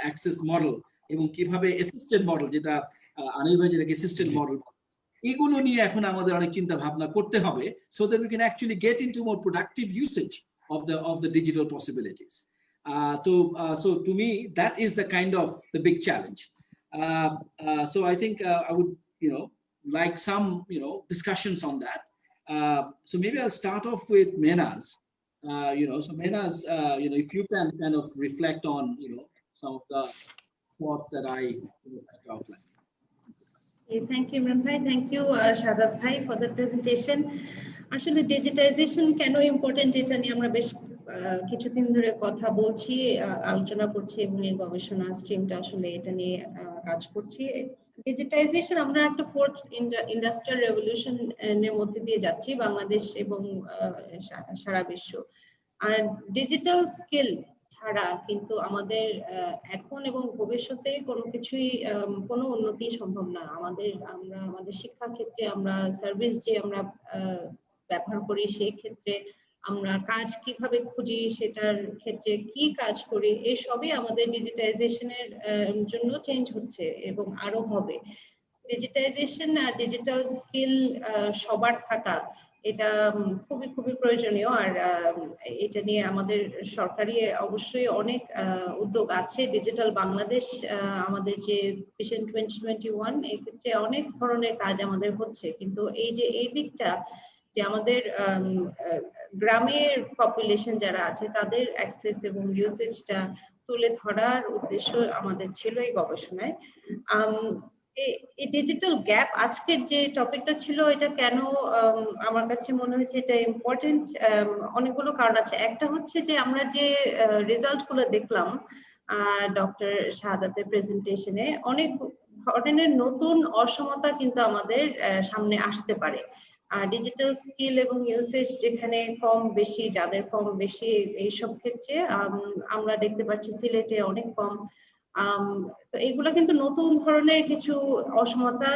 access model, এবং কিভাবে assisted model, যেটা আনিল ভাই যেটাকে assisted model, এগুলো নিয়ে এখন আমাদের অনেক চিন্তা ভাবনা করতে হবে, so that we can actually get into more productive usage of the digital possibilities. So to me, that is the kind of the big challenge. So I think I would like some discussions on that. So maybe I'll start off with Mehnaz. So Mehnaz, if you can kind of reflect on some of the thoughts that I outlined. Thank you, Imran Bhai. Thank you, Shahzad Bhai, for the presentation. আসলে digitisation কেন important এটা নিয়ে আমরা বেশ কিছুদিন ধরে কথা বলছি, আলোচনা করছি এবং এই গবেষণা স্ট্রিমটা আসলে এটা নিয়ে কাজ করছি। ডিজিটাইজেশন, আমরা একটা ফোর্থ ইন্ডাস্ট্রিয়াল রেভলিউশন এর মধ্যে দিয়ে যাচ্ছি বাংলাদেশ এবং সারা বিশ্ব। আর ডিজিটাল স্কিল ছাড়া কিন্তু আমাদের এখন এবং ভবিষ্যতে কোনো কিছুই কোনো উন্নতি সম্ভব না। আমাদের শিক্ষা ক্ষেত্রে, আমরা সার্ভিস যে আমরা ব্যবহার করি সেই ক্ষেত্রে, আমরা কাজ কিভাবে খুঁজি সেটার ক্ষেত্রে কি কাজ করি, এই সবই আমাদের ডিজিটাইজেশনের জন্য চেঞ্জ হচ্ছে এবং আরো হবে। ডিজিটাইজেশন আর ডিজিটাল স্কিল সবার থাকা এটা খুবই খুবই প্রয়োজনীয়। আর এটা নিয়ে আমাদের সরকারি অবশ্যই অনেক উদ্যোগ আছে। ডিজিটাল বাংলাদেশ আমাদের যে ভিশন 2021, এই ক্ষেত্রে অনেক ধরনের কাজ আমাদের হচ্ছে, কিন্তু এই দিকটা যে আমাদের গ্রামের পপুলেশন যারা আছে তাদের অ্যাক্সেস এবং ইউসেজটা তুলে ধরার উদ্দেশ্য আমাদের ছিল এই গবেষণায়। এই ডিজিটাল গ্যাপ, আজকের যে টপিকটা ছিল, এটা কেন আমার কাছে মনে হয়েছে এটা ইম্পর্টেন্ট, অনেকগুলো কারণ আছে। একটা হচ্ছে যে আমরা যে রেজাল্ট গুলো দেখলাম ডক্টর শাহাদাতের প্রেজেন্টেশনে, অনেক ধরনের নতুন অসমতা কিন্তু আমাদের সামনে আসতে পারে। ডিজিটাল স্কিল এবং ইউসেজ যেখানে কম বেশি, যাদের কম বেশি এইসব ক্ষেত্রে আমরা দেখতে পাচ্ছি সিলেটে অনেক কম। তো এগুলো কিন্তু নতুন ধরনের কিছু অসমতা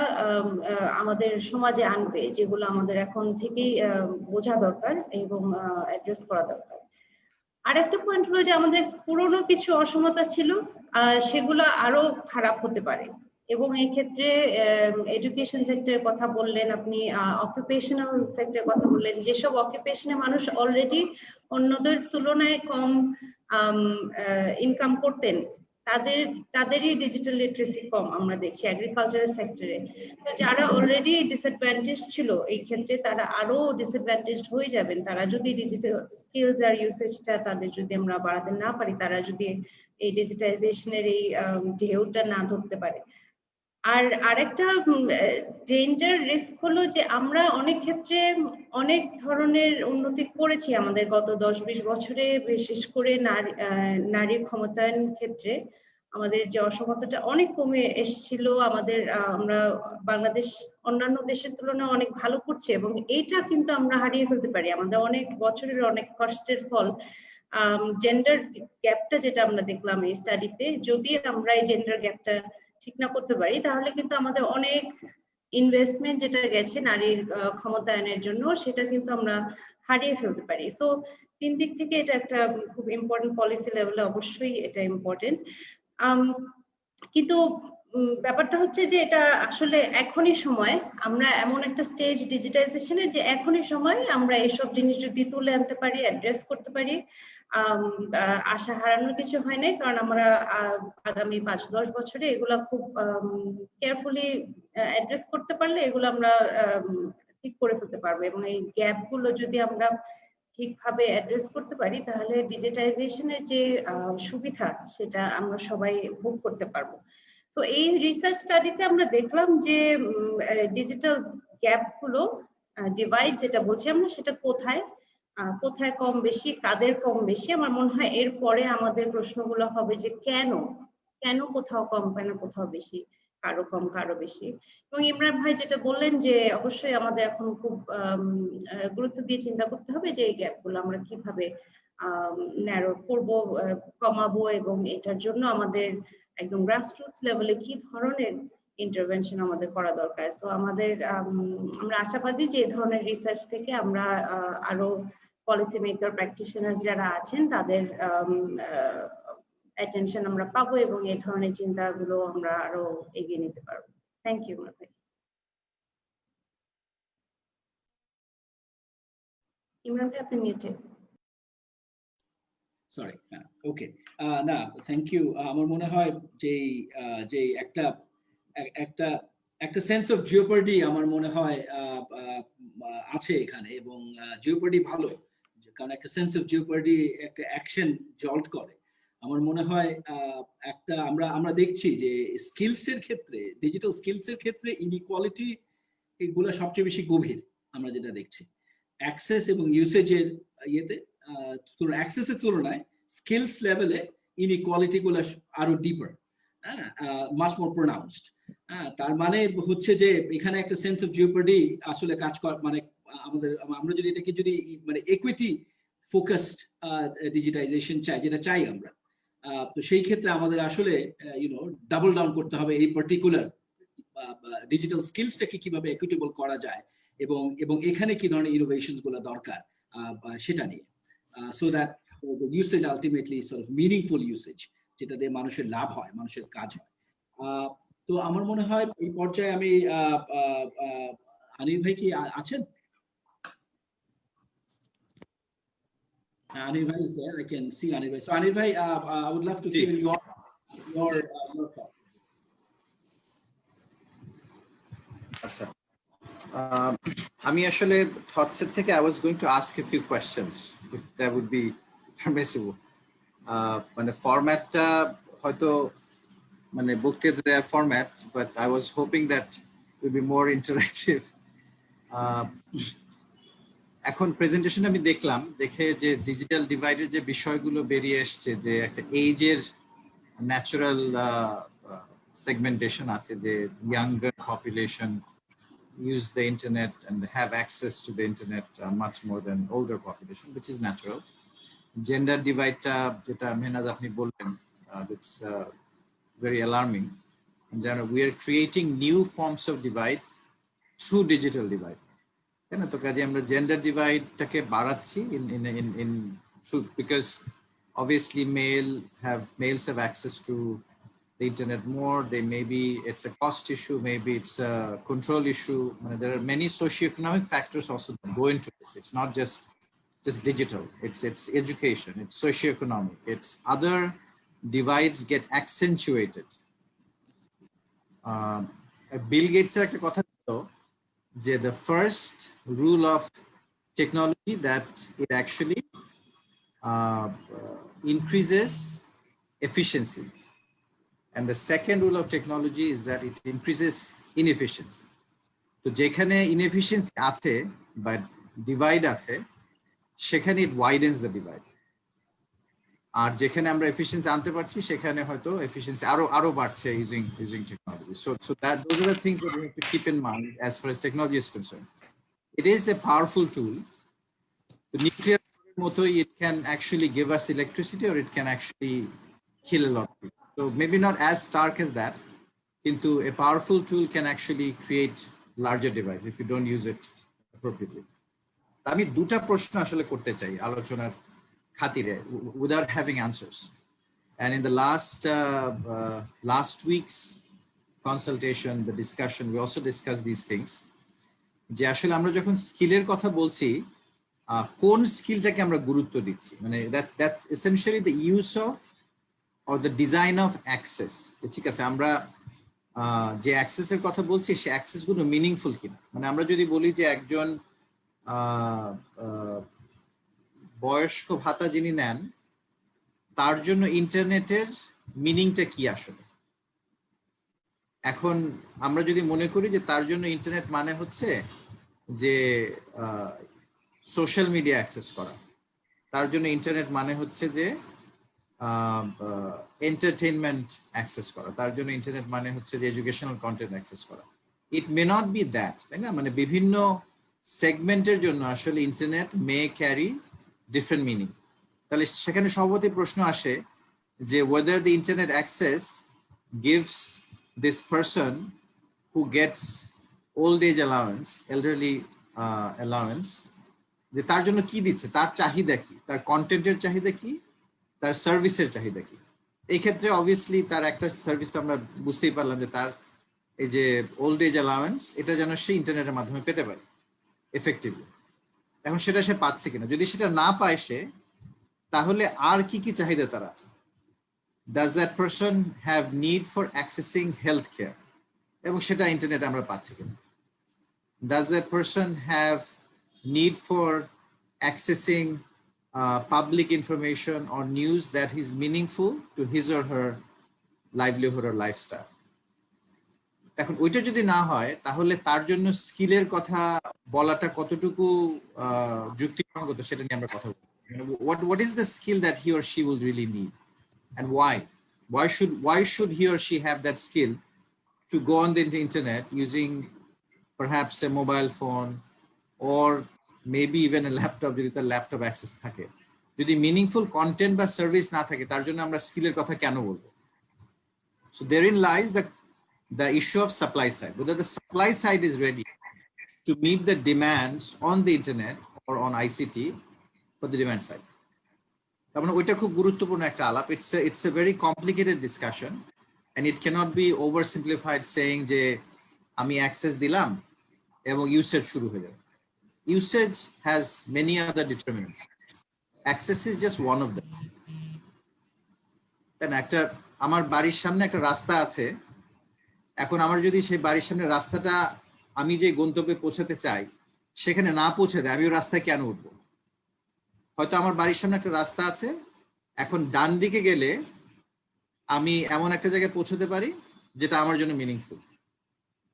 আমাদের সমাজে আনবে, যেগুলো আমাদের এখন থেকেই বোঝা দরকার এবং অ্যাড্রেস করা দরকার। আরেকটা পয়েন্ট হলো যে আমাদের পুরনো কিছু অসমতা ছিল, সেগুলো আরো খারাপ হতে পারে। এবং এই ক্ষেত্রে এডুকেশন সেক্টরের কথা বললেন আপনি, অকুপেশনাল সেক্টরের কথা বললেন, যেসব অকুপেশনে মানুষ অলরেডি অন্যদের তুলনায় কম ইনকাম করতেন, তাদেরই ডিজিটাল লিটারেসি কম আমরা দেখছি এগ্রিকালচারাল সেক্টরে। যারা অলরেডি ডিসঅ্যাডভান্টেজ ছিল এই ক্ষেত্রে, তারা আরো ডিসঅ্যাডভান্টেজড হয়ে যাবেন তারা যদি ডিজিটাল স্কিলস আর ইউসেজটা তাদের যদি আমরা বাড়াতে না পারি, তারা যদি এই ডিজিটাইজেশনের এই ঢেউটা না ধরতে পারে। আর আরেকটা ডেঞ্জার রিস্ক হলো যে আমরা অনেক ক্ষেত্রে অনেক ধরনের উন্নতি করেছি আমাদের গত 10-20 বছরে, বিশেষ করে নারী ক্ষমতায়ন ক্ষেত্রে আমাদের যে অসমতাটা অনেক কমে এসেছিল। আমরা বাংলাদেশ অন্যান্য দেশের তুলনায় অনেক ভালো করছে এবং এইটা কিন্তু আমরা হারিয়ে ফেলতে পারি। আমাদের অনেক বছরের অনেক কষ্টের ফল জেন্ডার গ্যাপটা, যেটা আমরা দেখলাম এই স্টাডিতে, যদি আমরা এই জেন্ডার গ্যাপটা ঠিক না করতে পারি, তাহলে কিন্তু আমাদের অনেক ইনভেস্টমেন্ট যেটা গেছে নারীর ক্ষমতায়নের জন্য, সেটা কিন্তু আমরা হারিয়ে ফেলতে পারি। সো 3 দিক থেকে এটা একটা খুব ইম্পর্টেন্ট, পলিসি লেভেলে অবশ্যই এটা ইম্পর্টেন্ট। কিন্তু ব্যাপারটা হচ্ছে যে এটা আসলে এখনই সময়, আমরা এমন একটা স্টেজ ডিজিটাইজেশনে যে এখনই সময় আমরা এইসব জিনিস যদি তুলে আনতে পারি, অ্যাড্রেস করতে পারি, আশা হারানোর কিছু হয় নাই। কারণ আমরা আগামী 5-10 বছরে এগুলা খুব কেয়ারফুলি অ্যাড্রেস করতে পারলে এগুলো আমরা ঠিক করে ফেলতে পারবো। এবং এই গ্যাপ গুলো যদি আমরা ঠিকভাবে অ্যাড্রেস করতে পারি, তাহলে ডিজিটাইজেশনের যে সুবিধা সেটা আমরা সবাই ভোগ করতে পারবো। তো এই রিসার্চ স্টাডিতে আমরা দেখলাম যে ডিজিটাল গ্যাপ গুলো, ডিভাইড যেটা বলছি আমরা, সেটা কোথায় কোথায় কম বেশি, কাদের কম বেশি। আমার মনে হয় এরপরে আমাদের প্রশ্নগুলো হবে যে কেন কোথাও কম, কেন কোথাও বেশি, কারো কম কারো বেশি। এবং ইমরান ভাই যেটা বললেন যে অবশ্যই আমাদের এখন খুব গুরুত্ব দিয়ে চিন্তা করতে হবে যে এই গ্যাপগুলো আমরা কিভাবে ন্যারো করবো, কমাবো, এবং এটার জন্য আমাদের একদম গ্রাসরুটস লেভেলে কি ধরনের ইন্টারভেনশন আমাদের করা দরকার। সো আমরা আশাবাদী যে এই ধরনের রিসার্চ থেকে আমরা আরো পলিসি মেকার, প্র্যাকটিশনার্স যারা আছেন তাদের অ্যাটেনশন আমরা পাবো এবং এই ধরনের চিন্তাগুলো আমরা আরো এগিয়ে নিতে পারবো। Thank you. ইমরান ভাই, আপনি মিউটে। সরি, ওকে, না, থ্যাংক ইউ। আমার মনে হয় যে একটা সেন্স অফ জিওপার্ডি আমার মনে হয় আছে এখানে, এবং জিওপার্ডি ভালো, কারণ একটা সেন্স অফ জিওপার্ডি একটা অ্যাকশন জল্ট করে। আমার মনে হয় আমরা দেখছি যে স্কিলসের ক্ষেত্রে, ডিজিটাল স্কিলসের ক্ষেত্রে ইনইকুয়ালিটি এগুলো সবচেয়ে বেশি গভীর আমরা যেটা দেখছি। অ্যাক্সেস এবং ইউসেজের ইয়েতে অ্যাক্সেসের তুলনায় স্কিলস লেভেলে ইনইকুয়ালিটি গুলো আরো ডিপার, হ্যাঁ, মাচ মোর প্রোনাউন্সড। হ্যাঁ, তার মানে হচ্ছে যে এখানে একটা সেন্স অফ জিওপার্ডি আসলে কাজ কর, মানে আমরা যদি এটাকে যদি মানে ইকুইটি ফোকাসড ডিজিটাইজেশন চাই, যেটা চাই আমরা, তো সেই ক্ষেত্রে আমাদের আসলে ডাবল ডাউন করতে হবে এই পার্টিকুলার ডিজিটাল স্কিলসটাকে কিভাবে ইকুইটেবল করা যায় এবং এবং এখানে কি ধরনের ইনোভেশনস গুলো দরকার সেটা নিয়ে, so that the usage ultimately sort of meaningful usage, যেটা দিয়ে মানুষের লাভ হয়, মানুষের কাজ হয়। তো আমার মনে হয় এই পর্যায়ে আমি আনিল ভাই কি আছেন? Anil Bhai is there. I can see Anil Bhai. So Anil Bhai, I would love to hear your thought. আচ্ছা, আমি আসলে থটসের থেকে I was going to ask a few questions if that would be permissible. মানে ফরম্যাটটা হয়তো মানে book to their format, but I was hoping that it would be more interactive. এখন presentation আমি দেখলাম, দেখে যে ডিজিটাল ডিভাইডের যে বিষয়গুলো বেরিয়ে এসছে, যে একটা এইজের ন্যাচারাল সেগমেন্টেশন আছে, যে younger population use the internet and they have access to the internet much more than older population, which is natural. Gender divide jeta mehnaz apni bollen, that's very alarming, and then we are creating new forms of divide through digital divide. Kena to kaje amra gender divide take baracchi in through, because obviously males have access to the internet more. They maybe it's a cost issue, maybe it's a control issue. There are many socioeconomic factors also that go into this. It's not just digital, it's education, it's socioeconomic, it's other divides get accentuated. Bill Gates ekta kotha bolo je the first rule of technology that it actually increases efficiency, and the second rule of technology is that it increases inefficiency. So যেখানে inefficiency আছে বা divide আছে, সেখানে it widens the divide. আর যেখানে আমরা efficiency আনতে পারছি, সেখানে হয়তো efficiency আরো বাড়ছে using technology. So that those are the things that we have to keep in mind as far as technology is concerned. It is a powerful tool. The nuclear motor, it can actually give us electricity, or it can actually kill a lot of people. So maybe not as stark as that, into a powerful tool can actually create larger divides if you don't use it appropriately. আমি দুটা প্রশ্ন আসলে করতে চাই আলোচনার খাতিরে without having answers. And in the last week's consultation, the discussion, we also discussed these things. যে আসলে আমরা যখন স্কিলের কথা বলছি, কোন স্কিলটাকে আমরা গুরুত্ব দিচ্ছি, মানে that's essentially the use of or the design of access. ঠিক আছে, আমরা যে অ্যাক্সেসের কথা বলছি, সে অ্যাক্সেস গুলো মিনিংফুল কিনা। মানে আমরা যদি বলি যে একজন বয়স্ক ভাতা যিনি নেন, তার জন্য ইন্টারনেটের মিনিংটা কি আসলে। এখন আমরা যদি মনে করি যে তার জন্য ইন্টারনেট মানে হচ্ছে যে সোশ্যাল মিডিয়া অ্যাক্সেস করা, তার জন্য ইন্টারনেট মানে হচ্ছে যে এন্টারটেইনমেন্ট অ্যাক্সেস করা, তার জন্য ইন্টারনেট মানে হচ্ছে যে এডুকেশনাল কন্টেন্ট অ্যাক্সেস করা, ইট মে নট বি দ্যাট, তাই না? মানে বিভিন্ন সেগমেন্টের জন্য আসলে ইন্টারনেট মে ক্যারি ডিফারেন্ট মিনিং। তাহলে সেখানে সর্বপ্রথম প্রশ্ন আসে যে whether the internet access gives this person who gets old age allowance, elderly allowance, যে তার জন্য কি দিচ্ছে, তার চাহিদা কি, তার কন্টেন্টের চাহিদা কি, তার সার্ভিসের চাহিদা কি। এই ক্ষেত্রে অবভিয়াসলি তার একটা সার্ভিস তো আমরা বুঝতেই পারলাম যে তার এই যে ওল্ড এজ অ্যালাউন্স, এটা যেন সে ইন্টারনেটের মাধ্যমে পেতে পারে এফেক্টিভলি। এখন সেটা সে পাচ্ছে কিনা, যদি সেটা না পায় সে, তাহলে আর কি কি চাহিদা তার আছে। Does that person have need for accessing health care, এবং সেটা ইন্টারনেটে আমরা পাচ্ছি কিনা। Does that person have need for accessing public information or news that is meaningful to his or her livelihood or lifestyle. এখন ওইটা যদি না হয় তাহলে তার জন্য স্কিলের কথা বলাটা কতটুকু যুক্তিসঙ্গত সেটা নিয়ে আমরা কথা বলবো। What is the skill that he or she will really need and why? Why should he or she have that skill to go on the internet using perhaps a mobile phone or maybe even a laptop যদি তার laptop access থাকে? যদি meaningful content বা service না থাকে তার জন্য আমরা স্কিলের কথা কেন বলবো? So therein lies the issue of supply side, whether the supply side is ready to meet the demands on the internet or on ICT for the demand side. তার মানে ওইটা খুব গুরুত্বপূর্ণ একটা আলাপ। It's a very complicated discussion and it cannot be oversimplified saying যে আমি access দিলাম এবং ইউসেজ শুরু হয়ে যাবে। Usage has many other determinants. Access is just one of them. Then একটা আমার বাড়ির সামনে একটা রাস্তা আছে, এখন আমার যদি সেই বাড়ির সামনে রাস্তাটা আমি যে গন্তব্যে পৌঁছাতে চাই সেখানে না পৌঁছে দেয়, আমি ওই রাস্তায় কেন উঠবো? হয়তো আমার বাড়ির সামনে একটা রাস্তা আছে, এখন ডান দিকে গেলে আমি এমন একটা জায়গায় পৌঁছতে পারি যেটা আমার জন্য মিনিংফুল,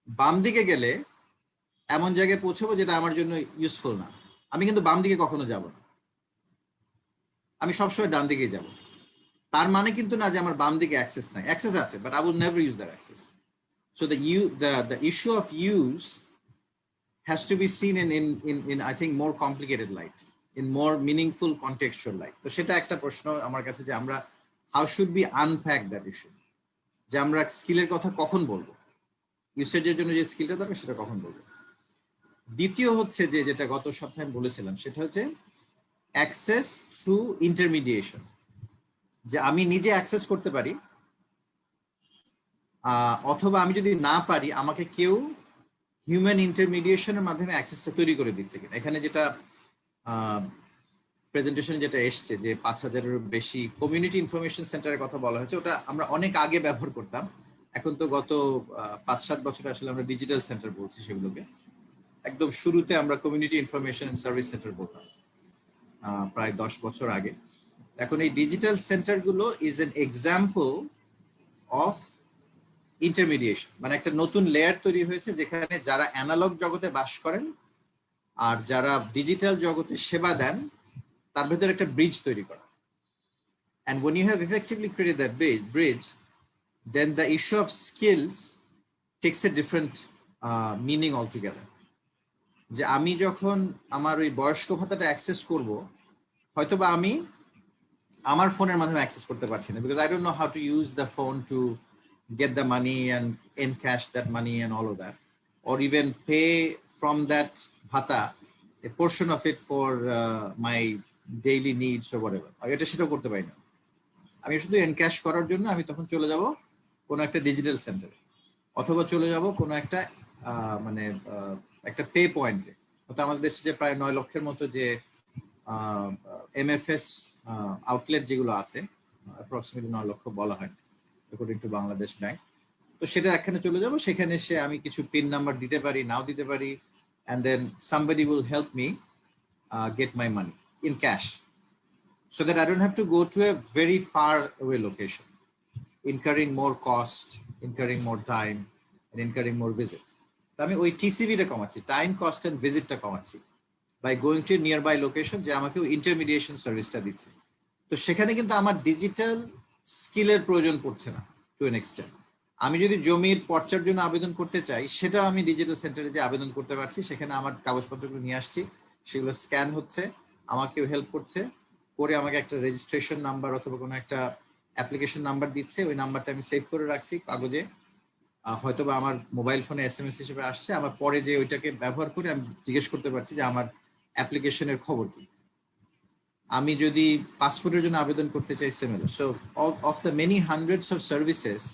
বাম দিকে গেলে এমন জায়গায় পৌঁছবো যেটা আমার জন্য ইউজফুল না। আমি কিন্তু বাম দিকে কখনো যাব না, আমি সবসময় ডান দিকে যাব। তার মানে কিন্তু না যে আমার বাম দিকে অ্যাক্সেস নাই, অ্যাক্সেস আছে, but I will never use that access. So the issue of use has to be seen in I think more complicated light, in more meaningful contextual light. তো সেটা একটা প্রশ্ন আমার কাছে যে আমরা how should we unpack that issue, যে আমরা স্কিলের কথা কখন বলবো, ইউসেজের জন্য যে স্কিলটা দরকার সেটা কখন বলবো। দ্বিতীয় হচ্ছে যে যেটা গত সপ্তাহে বলেছিলাম সেটা হচ্ছে অ্যাক্সেস থ্রু ইন্টারমিডিয়েশন, যে আমি নিজে অ্যাক্সেস করতে পারি অথবা আমি যদি না পারি আমাকে কেউ হিউম্যান ইন্টারমিডিয়েশনের মাধ্যমে অ্যাক্সেসটা তৈরি করে দিচ্ছে কিনা। এখানে যেটা প্রেজেন্টেশনে যেটা এসছে যে 5,000-এরও বেশি কমিউনিটি ইনফরমেশন সেন্টারের কথা বলা হয়েছে, ওটা আমরা অনেক আগে ব্যবহার করতাম, এখন তো গত 5-7 বছরে আসলে আমরা ডিজিটাল সেন্টার বলছি সেগুলোকে। একদম শুরুতে আমরা community information and service centre বলতাম প্রায় 10 বছর আগে। এখন এই ডিজিটাল সেন্টারগুলো is an example of intermediation, মানে একটা নতুন লেয়ার তৈরি হয়েছে যেখানে যারা অ্যানালগ জগতে বাস করেন আর যারা ডিজিটাল জগতে সেবা দেন তার ভেতরে একটা ব্রিজ তৈরি করা। And when you have effectively created that bridge, then the issue of skills takes a different meaning altogether. যে আমি যখন আমার ওই বয়স্ক ভাতাটা অ্যাক্সেস করব, হয়তোবা আমি আমার ফোনের মাধ্যমে অ্যাক্সেস করতে পারছি না, because I don't know how to use the phone to get the money and encash that money and all of that, or even pay from that bhata a portion of it for my daily needs or whatever. এটা সেটাও করতে পারি না। আমি শুধু encash করার জন্য আমি তখন চলে যাব কোনো একটা ডিজিটাল সেন্টারে, অথবা চলে যাব কোনো একটা মানে একটা পে পয়েন্টে। হয়তো আমাদের দেশে যে প্রায় 9 লক্ষের মতো যে MFS আউটলেট যেগুলো আছে, অ্যাপ্রক্সিমেটলি 9 লক্ষ বলা হয় অ্যাকর্ডিং টু বাংলাদেশ ব্যাংক, তো সেটা একখানে চলে যাব, সেখানে সে আমি কিছু পিন নাম্বার দিতে পারি, নাও দিতে পারি, and then somebody will help me get my money in cash, so that I don't have to go to a very far away location, incurring more cost, incurring more time, and incurring more visit. তো আমি ওই TCV-টা কমাচ্ছি, time cost and ভিজিটটা কমাচ্ছি, by going to a nearby location যে আমাকে ইন্টারমিডিয়েশন সার্ভিসটা দিচ্ছে। তো সেখানে কিন্তু আমার ডিজিটাল স্কিলের প্রয়োজন পড়ছে না টু এন এক্সটেন্ট। আমি যদি জমির পর্চার জন্য আবেদন করতে চাই সেটাও আমি ডিজিটাল সেন্টারে যে আবেদন করতে পারছি, সেখানে আমার কাগজপত্রগুলো নিয়ে আসছি, সেগুলো স্ক্যান হচ্ছে, আমাকেও হেল্প করছে, করে আমাকে একটা রেজিস্ট্রেশন নাম্বার অথবা কোনো একটা অ্যাপ্লিকেশন নাম্বার দিচ্ছে, ওই নাম্বারটা আমি সেভ করে রাখছি কাগজে, হয়তোবা আমার মোবাইল ফোনে SMS হিসেবে আসছে, আমার পরে যে ওইটাকে ব্যবহার করে আমি জিজ্ঞেস করতে পারছি যে আমার অ্যাপ্লিকেশনের খবর কি। আমি যদি পাসপোর্টের জন্য আবেদন করতে চাই similar. So of the many hundreds of services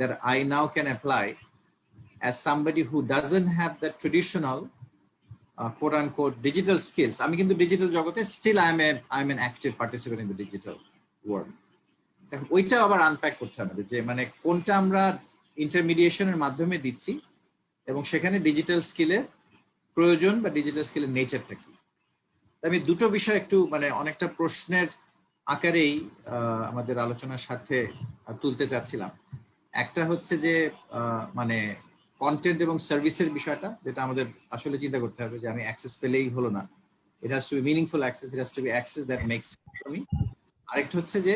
that I now can apply as somebody who doesn't have the traditional quote unquote digital skills. আমি কিন্তু ডিজিটাল জগতে still I'm an active participant in the digital world. এখন ওইটা আবার unpack করতে হবে যে মানে কোনটা আমরা ইন্টারমিডিয়েশনের মাধ্যমে দিচ্ছি এবং সেখানে ডিজিটাল স্কিলের প্রয়োজন বা ডিজিটাল স্কিলের নেচারটা কি। আমি দুটো বিষয় একটু মানে অনেকটা প্রশ্নের আকারেই আমাদের আলোচনার সাথে তুলতে চাচ্ছিলাম। একটা হচ্ছে যে মানে কন্টেন্ট এবং সার্ভিসের বিষয়টা, যেটা আমাদের আসলে চিন্তা করতে হবে যে আমি অ্যাক্সেস পেলেই হলো না, it has to be meaningful access, it has to be access that makes sense for me. আরেকটা হচ্ছে যে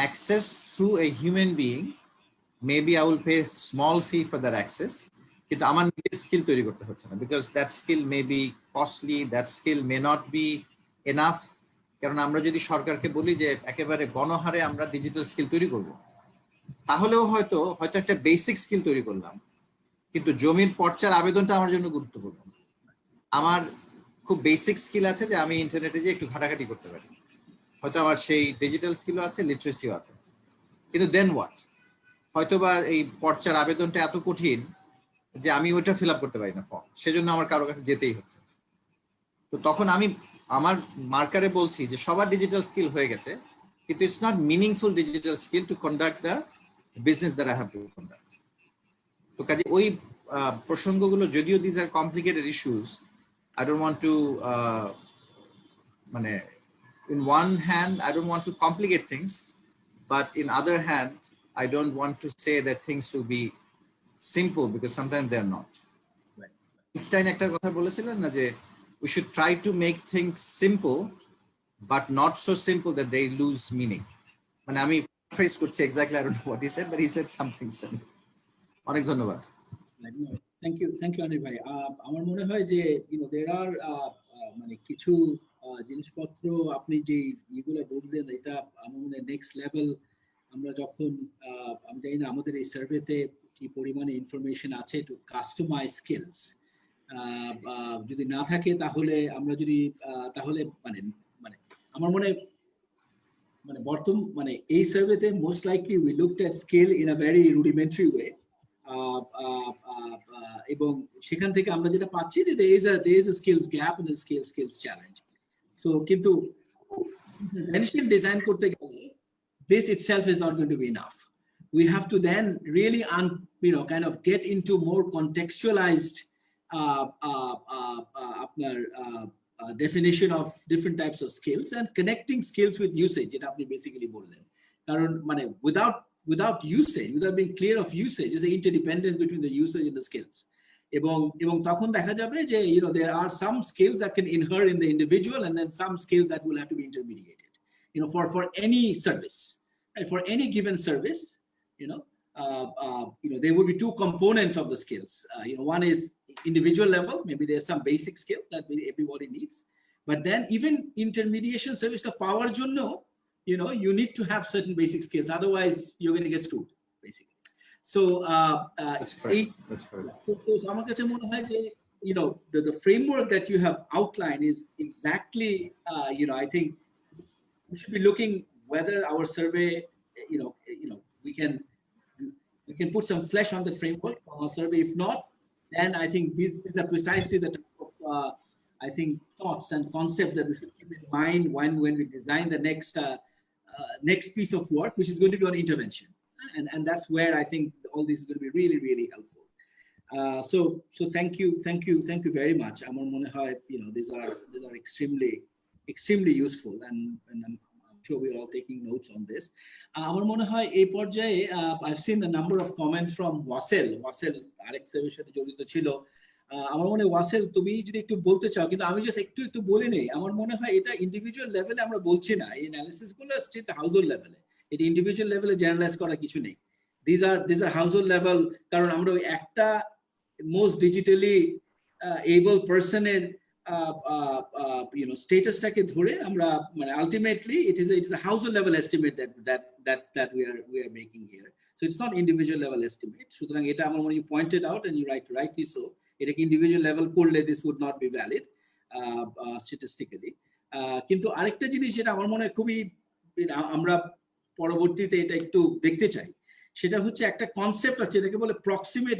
access through a human being, maybe I will pay small fee for that access, কিন্তু আমার নিজের skill তৈরি করতে হচ্ছে না, because that skill may be costly, that skill may not be enough. কারণ আমরা যদি সরকারকে বলি যে একেবারে গণহারে আমরা ডিজিটাল স্কিল তৈরি করব, তাহলেও হয়তো একটা বেসিক স্কিল তৈরি করলাম, কিন্তু জমির পর্চার আবেদনটা আমার জন্য গুরুত্বপূর্ণ। আমার খুব বেসিক স্কিল আছে যে আমি ইন্টারনেটে যে একটু ঘাটাঘাটি করতে পারি, হয়তো আমার সেই ডিজিটাল স্কিলও আছে, লিটারেসিও আছে, কিন্তু দেন হোয়াট? হয়তোবা এই পর্চার আবেদনটা এত কঠিন যে আমি ওইটা ফিল আপ করতে পারি না ফর্ম, সেজন্য আমার কারো কাছে যেতেই হচ্ছে। তো তখন আমি আমার মার্কারে বলছি যে সবার ডিজিটাল স্কিল হয়ে গেছে, কিন্তু it's not meaningful digital skill to conduct the business that I have to conduct. তো কাজে ওই প্রসঙ্গগুলো, যদিও these are complicated issues, I don't want to মানে in one hand I don't want to complicate things, but in other hand I don't want to say that things will be simple, because sometimes they are not. Einstein একটা কথা বলেছিলেন না যে we should try to make things simple but not so simple that they lose meaning. মানে আমি phrase করছি exactly, I don't know what he said, but he said something similar. অনেক ধন্যবাদ। থ্যাংক ইউ অনিক ভাই। আমার মনে হয় যে there are মানে কিছু জিনিসপত্র আপনি যে এগুলো বললেন, এটা আমার মনে হয় নেক্সট লেভেল। আমরা যখন আমি জানি না আমাদের এই সার্ভেতে কি পরিমাণে ইনফরমেশন আছে টু কাস্টমাইজ স্কিলস, যদি না থাকে তাহলে আমরা যদি তাহলে মানে আমার মনে মানে এই সার্ভেতে most likely we looked at skill in a very rudimentary way, এবং সেখান থেকে আমরা যেটা পাচ্ছি যে there is a skills gap and a skills challenge. So কিন্তু intervention design করতে গেলে this itself is not going to be enough. We have to then really kind of get into more contextualized definition of different types of skills and connecting skills with usage, যেটা আপনি basically বললেন। কারণ মানে without usage, without being clear of usage, is the interdependence between the usage and the skills. এবং তখন দেখা যাবে যে there are some skills that can inhere in the individual, and then some skills that will have to be intermediated, for any service, right? For any given service, there will be two components of the skills. One is individual level, maybe there's some basic skill that everybody needs, but then even intermediation service to power jonno, you need to have certain basic skills, otherwise you're going to get screwed basically. So That's correct. So আমার কাছে মনে হয় যে the framework that you have outlined is exactly I think we should be looking whether our survey we can put some flesh on the framework on our survey. If not, then I think these are precisely the type of I think thoughts and concepts that we should keep in mind when we design the next piece of work, which is going to be on intervention, and that's where I think all this is going to be really, really helpful. So thank you very much. আমার মনে হয় these are extremely useful, and I'm sure we are all taking notes on this. আমার মনে হয় এই পর্যায়ে I've seen a number of comments from Wasel আরেক সার্ভের সাথে জড়িত ছিল। আমার মনে হয় ওয়াসেল তুমি যদি একটু বলতে চাও, কিন্তু আমি জাস্ট একটু বলে নেই। আমার মনে হয় এটা ইন্ডিভিজুয়াল লেভেলে আমরা বলছি না, এই অ্যানালিসিস গুলো স্টেট হাউসহোল্ড লেভেলে, এটা ইন্ডিভিজুয়াল লেভেলে জেনারেলাইজ করা কিছু নেই। These are household level, কারণ আমরা ওই একটা most digitally able personের স্টেটাসটাকে ধরে আমরা মানে ultimately it is a household level estimate that we are making here. So it's not individual level estimate. সুতরাং এটা আমার মনে হয় you pointed out, and you rightly so, এটাকে individual level করলে this would not be valid statistically. কিন্তু আরেকটা জিনিস যেটা আমার মনে হয় খুবই আমরা পরবর্তীতে এটা একটু দেখতে চাই, সেটা হচ্ছে একটা কনসেপ্ট আছে যেটাকে বলে প্রক্সিমেট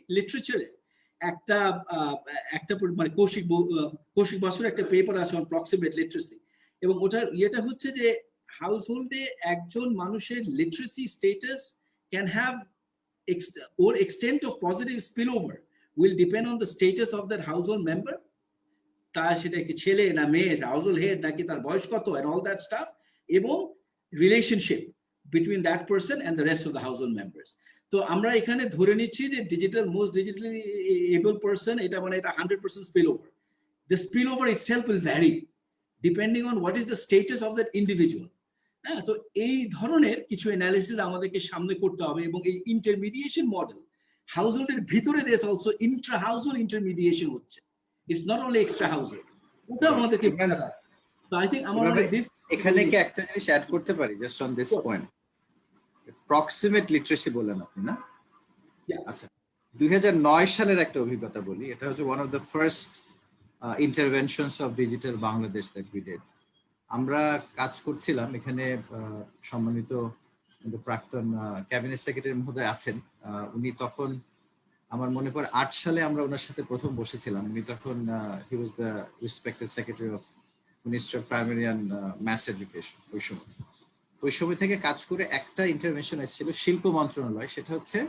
লিটারেচারে একটা মানে কৌশিক বাসুর একটা পেপার আছে অন প্রক্সিমেট লিটারেসি, এবং ওটার ইয়েটা হচ্ছে যে হাউসহোল্ডে একজন মানুষের literacy status can have or extent of positive spillover will depend on the status of that household member. তার সেটা কি ছেলে না মেয়ে, হাউসহোল্ড হেড নাকি তার বয়স কত, and all that stuff, এবং relationship between that person and the rest of the household members. তো আমরা এখানে ধরে নিচ্ছি যে most digitally able person এটা মানে এটা 100% spillover. The spillover itself will vary depending on what is the status of that individual. হ্যাঁ, তো এই ধরনের কিছু অ্যানালিসিস আমাদেরকে সামনে করতে হবে এবং এই ইন্টারমিডিয়েশন মডেল হাউসহোল্ডের ভিতরে দেশ অলসো ইন্ট্রা হাউসহোল্ড ইন্টারমিডিয়েশন হচ্ছে, it's not only extra household, ওটা আমাদেরকে তো আই থিংক আমার এখানে কি একটা জিনিস অ্যাড করতে পারি just on this point, proximate literacy বলেন আপনি না? আচ্ছা, 2009 সালের একটা অভিজ্ঞতা বলি, এটা হচ্ছে one of the first interventions of digital Bangladesh that we did. আমরা কাজ করছিলাম এখানে, সম্মানিত প্রাক্তন ক্যাবিনেট সেক্রেটারি মহোদয় আছেন, উনি তখন আমার মনে পড়ে 8 সালে আমরা ওনার সাথে প্রথম বসেছিলাম। উনি তখন he was the respected secretary of ministry of primary and mass education. ওই সময় থেকে কাজ করে একটা ইন্টারভেনশন এসেছিল শিল্প মন্ত্রণালয়, সেটা হচ্ছে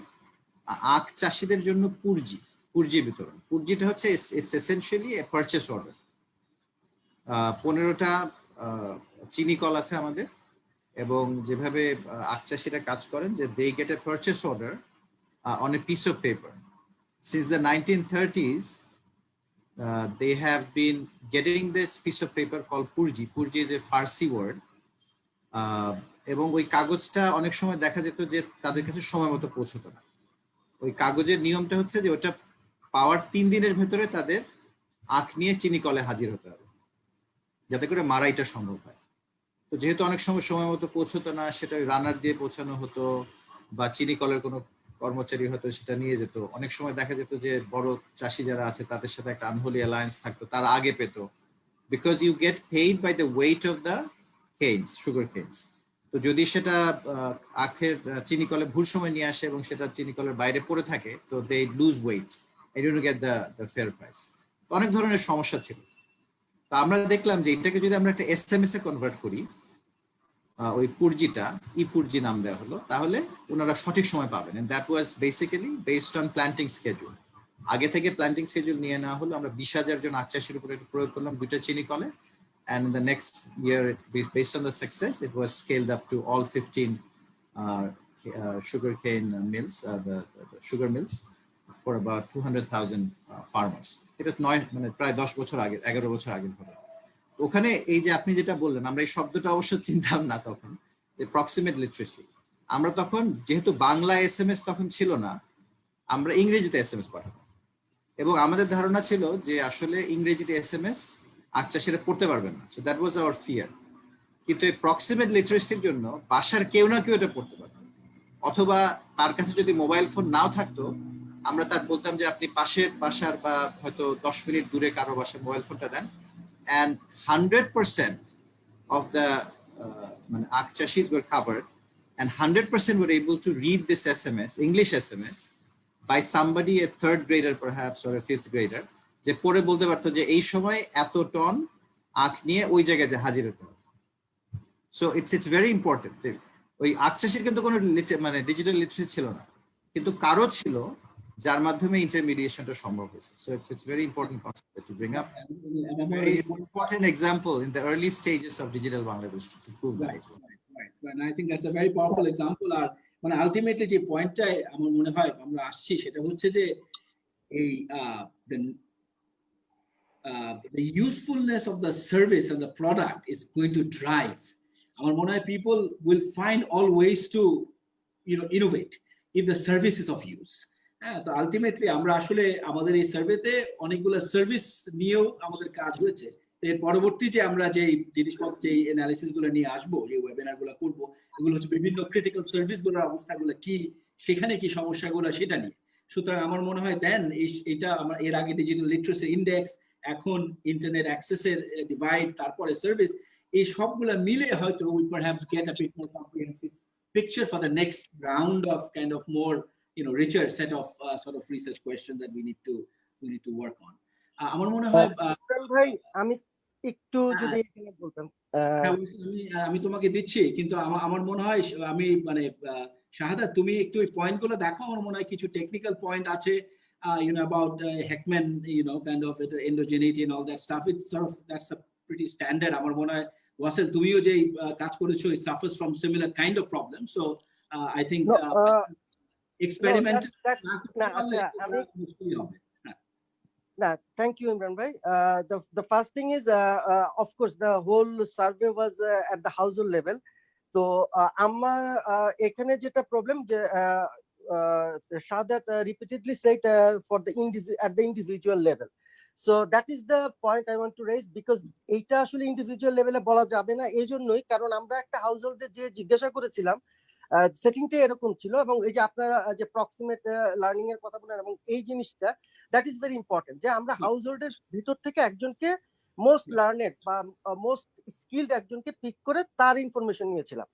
আখ চাষিদের জন্য পুরজি বিতরণ। পুরজিটা হচ্ছে it's essentially a purchase order. 15টা চিনি কল আছে আমাদের, এবং যেভাবে আখ চাষিরা কাজ করেন যে they get a purchase order on a piece of paper. Since the 1930s, they have been getting this piece of paper called Purji. Purji is a Farsi word. এবং ওই কাগজটা অনেক সময় দেখা যেত যে তাদের কাছে সময় মতো পৌঁছতো না। ওই কাগজের নিয়মটা হচ্ছে যে ওটা পাওয়ার 3 দিনের ভেতরে তাদের আখ নিয়ে চিনি কলে হাজির হতে হবে, যাতে করে মারাইটা সম্ভব হয়। তো যেহেতু অনেক সময় মতো পৌঁছতো না, সেটা রানার দিয়ে পৌঁছানো হতো বা চিনি কলের কোনো কর্মচারী হয়তো সেটা নিয়ে যেত। অনেক সময় দেখা যেত যে বড় চাষি যারা আছে তাদের সাথে একটা আনহোলি অ্যালায়েন্স থাকতো, তারা আগে পেত, because you get paid by the weight of the canes, sugar canes. তো যদি সেটা আখের চিনি কলে ভুল সময় নিয়ে আসে এবং সেটা চিনি কলের বাইরে পড়ে থাকে, তো they lose weight, you don't get the fair price. অনেক ধরনের সমস্যা ছিল। তো আমরা দেখলাম যে এটাকে যদি আমরা একটা SMS এ কনভার্ট করি, ওই পুরজিটা পুরজি নাম দেওয়া হলো, তাহলে ওনারা সঠিক সময় পাবেন। And that was basically based on planting schedule. আগে থেকে প্ল্যান্টিং স্কেডিউল নিয়ে নেওয়া হলো। আমরা 20,000 জন আখ চাষির উপরে প্রয়োগ করলাম 2টা চিনি কলে, and in the next year, based on the success, it was scaled up to all 15 sugarcane mills, the sugar mills, for about 200,000 farmers. এটা মানে প্রায় 10 বছর আগে, 11 বছর আগের ঘটনা। ওখানে এই যে আপনি যেটা বললেন, আমরা এই শব্দটা অবশ্য চিনতাম না তখন, যে প্রক্সিমেট লিটারেসি। আমরা তখন যেহেতু বাংলা SMS তখন ছিল না, আমরা ইংরেজিতে SMS পাঠাতাম, এবং আমাদের ধারণা ছিল যে আসলে ইংরেজিতে SMS আখ চাষিরা পড়তে পারবেন না। So that was our fear. কিন্তু এই প্রক্সিমেট লিটারেসির জন্য বাসার কেউ না কেউ এটা পড়তে পারবে, অথবা তার কাছে যদি মোবাইল ফোন নাও থাকতো, আমরা তার বলতাম যে আপনি পাশের বাসার বা হয়তো 10 মিনিট দূরে কারো বাসায় মোবাইল ফোনটা দেন, and 100% of the aখ chashis were covered, and 100% were able to read this SMS, English SMS, by somebody, a 3rd grader perhaps or a 5th grader, যে পড়ে বলতে পারতো যে এই সময় এত টন আখ নিয়ে ওই জায়গায় যে হাজির হতে হবে। So it's very important. ওই আখ চাষির কিন্তু কোনো মানে ডিজিটাল লিটারেসি ছিল না, কিন্তু কারো ছিল যার মাধ্যমে ইন্টারমিডিয়েশনটা সম্ভব হয়েছে। So it's very important concept to bring up, very important example in the early stages of digital Bangladesh to prove that. Right. And I think that's a very powerful example. আর মানে আলটিমেটলি যে পয়েন্টটাই আমার মনে হয় আমরা আসছি, সেটা হচ্ছে যে এই the usefulness of the service and the product is going to drive. আমার মনে হয় people will find all ways to innovate if the service is of use. হ্যাঁ, তো আলটিমেটলি আমরা আসলে আমাদের এই সার্ভেতে অনেকগুলো সার্ভিস নিয়েও আমাদের কাজ হয়েছে। এর পরবর্তী যে আমরা যে জিনিসপত্র, যে অ্যানালিসিস গুলো নিয়ে আসবো, যে ওয়েবিনার গুলো করবো, এগুলো হচ্ছে বিভিন্ন ক্রিটিক্যাল সার্ভিস গুলোর অবস্থাগুলো কি, সেখানে কি সমস্যাগুলো, সেটা নিয়ে। সুতরাং আমার মনে হয় দেন এটা আমরা এর আগে ডিজিটাল লিটারেসি ইন্ডেক্স, এখন ইন্টারনেট অ্যাক্সেসের ডিভাইড, তারপরে সার্ভিস, এই সবগুলো মিলে হয়তো we perhaps get a bit more comprehensive picture for the next round of kind of more richer set of sort of research questions that we need to work on. আমার মনে হয় ভাই আমি একটু যদি এখানে বলতাম, আমি তোমাকে দিচ্ছি, কিন্তু আমার মনে হয় আমি মানে শাহাদাত, তুমি একটু ওই পয়েন্টগুলো দেখো। আমার মনে হয় কিছু টেকনিক্যাল পয়েন্ট আছে about Heckman, kind of endogeneity and all that stuff. It's sort of, that's a pretty standard. আমার মনে হয় ওয়াসেল তুমিও যে কাজ করেছো, it suffers from similar kind of problem, so I think No, experiment that's না আচ্ছা আমি মুশকিল হবে। Nah, thank you, Imran bhai. The first thing is, of course, the whole survey was at the household level. So, আমার এখানে যেটা problem যে Shahadat repeatedly said for the at the individual level. So that is the point I want to raise, because এইটা আসলে individual level এ বলা যাবে না, এই জন্যই কারণ আমরা একটা হাউসহোল্ডে যে জিজ্ঞাসা করেছিলাম সেটিংটা এরকম ছিল, এবং এই যে আপনারা যে প্রক্সিমেট লার্নিং এর কথা বলেন এবং এই জিনিসটা দ্যাট ইজ ভেরি ইম্পর্টেন্ট, যে আমরা হাউসহোল্ডের ভিতর থেকে একজনকে মোস্ট লার্নেড বা মোস্ট স্কিলড একজনকে পিক করে তার ইনফরমেশন নিয়েছিলাম।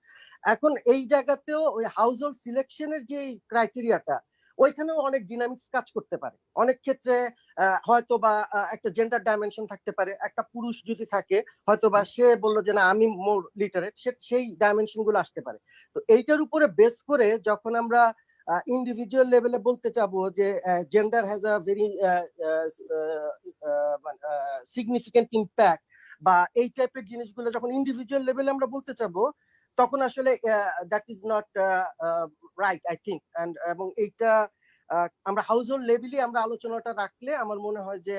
এখন এই জায়গাতেও ওই হাউসহোল্ড সিলেকশনের যে ক্রাইটেরিয়াটা, ওইখানেও অনেক ডিনামিক্স কাজ করতে পারে। অনেক ক্ষেত্রে হয়তো বা একটা জেন্ডার ডাইমেনশন থাকতে পারে, একটা পুরুষ যদি থাকে হয়তো বা সে বললো যে না আমি মোর লিটারেট, সেই ডাইমেনশন গুলো আসতে পারে। তো এইটার উপরে বেস করে যখন আমরা ইন্ডিভিজুয়াল লেভেলে বলতে চাবো যে gender has a very significant impact বা এই টাইপের জিনিসগুলো যখন ইন্ডিভিজুয়াল লেভেলে আমরা বলতে চাবো, তখন আসলে that is not right I think. এবং এইটা আমরা হাউসহোল্ড লেভেলে আমরা আলোচনাটা রাখলে আমার মনে হয় যে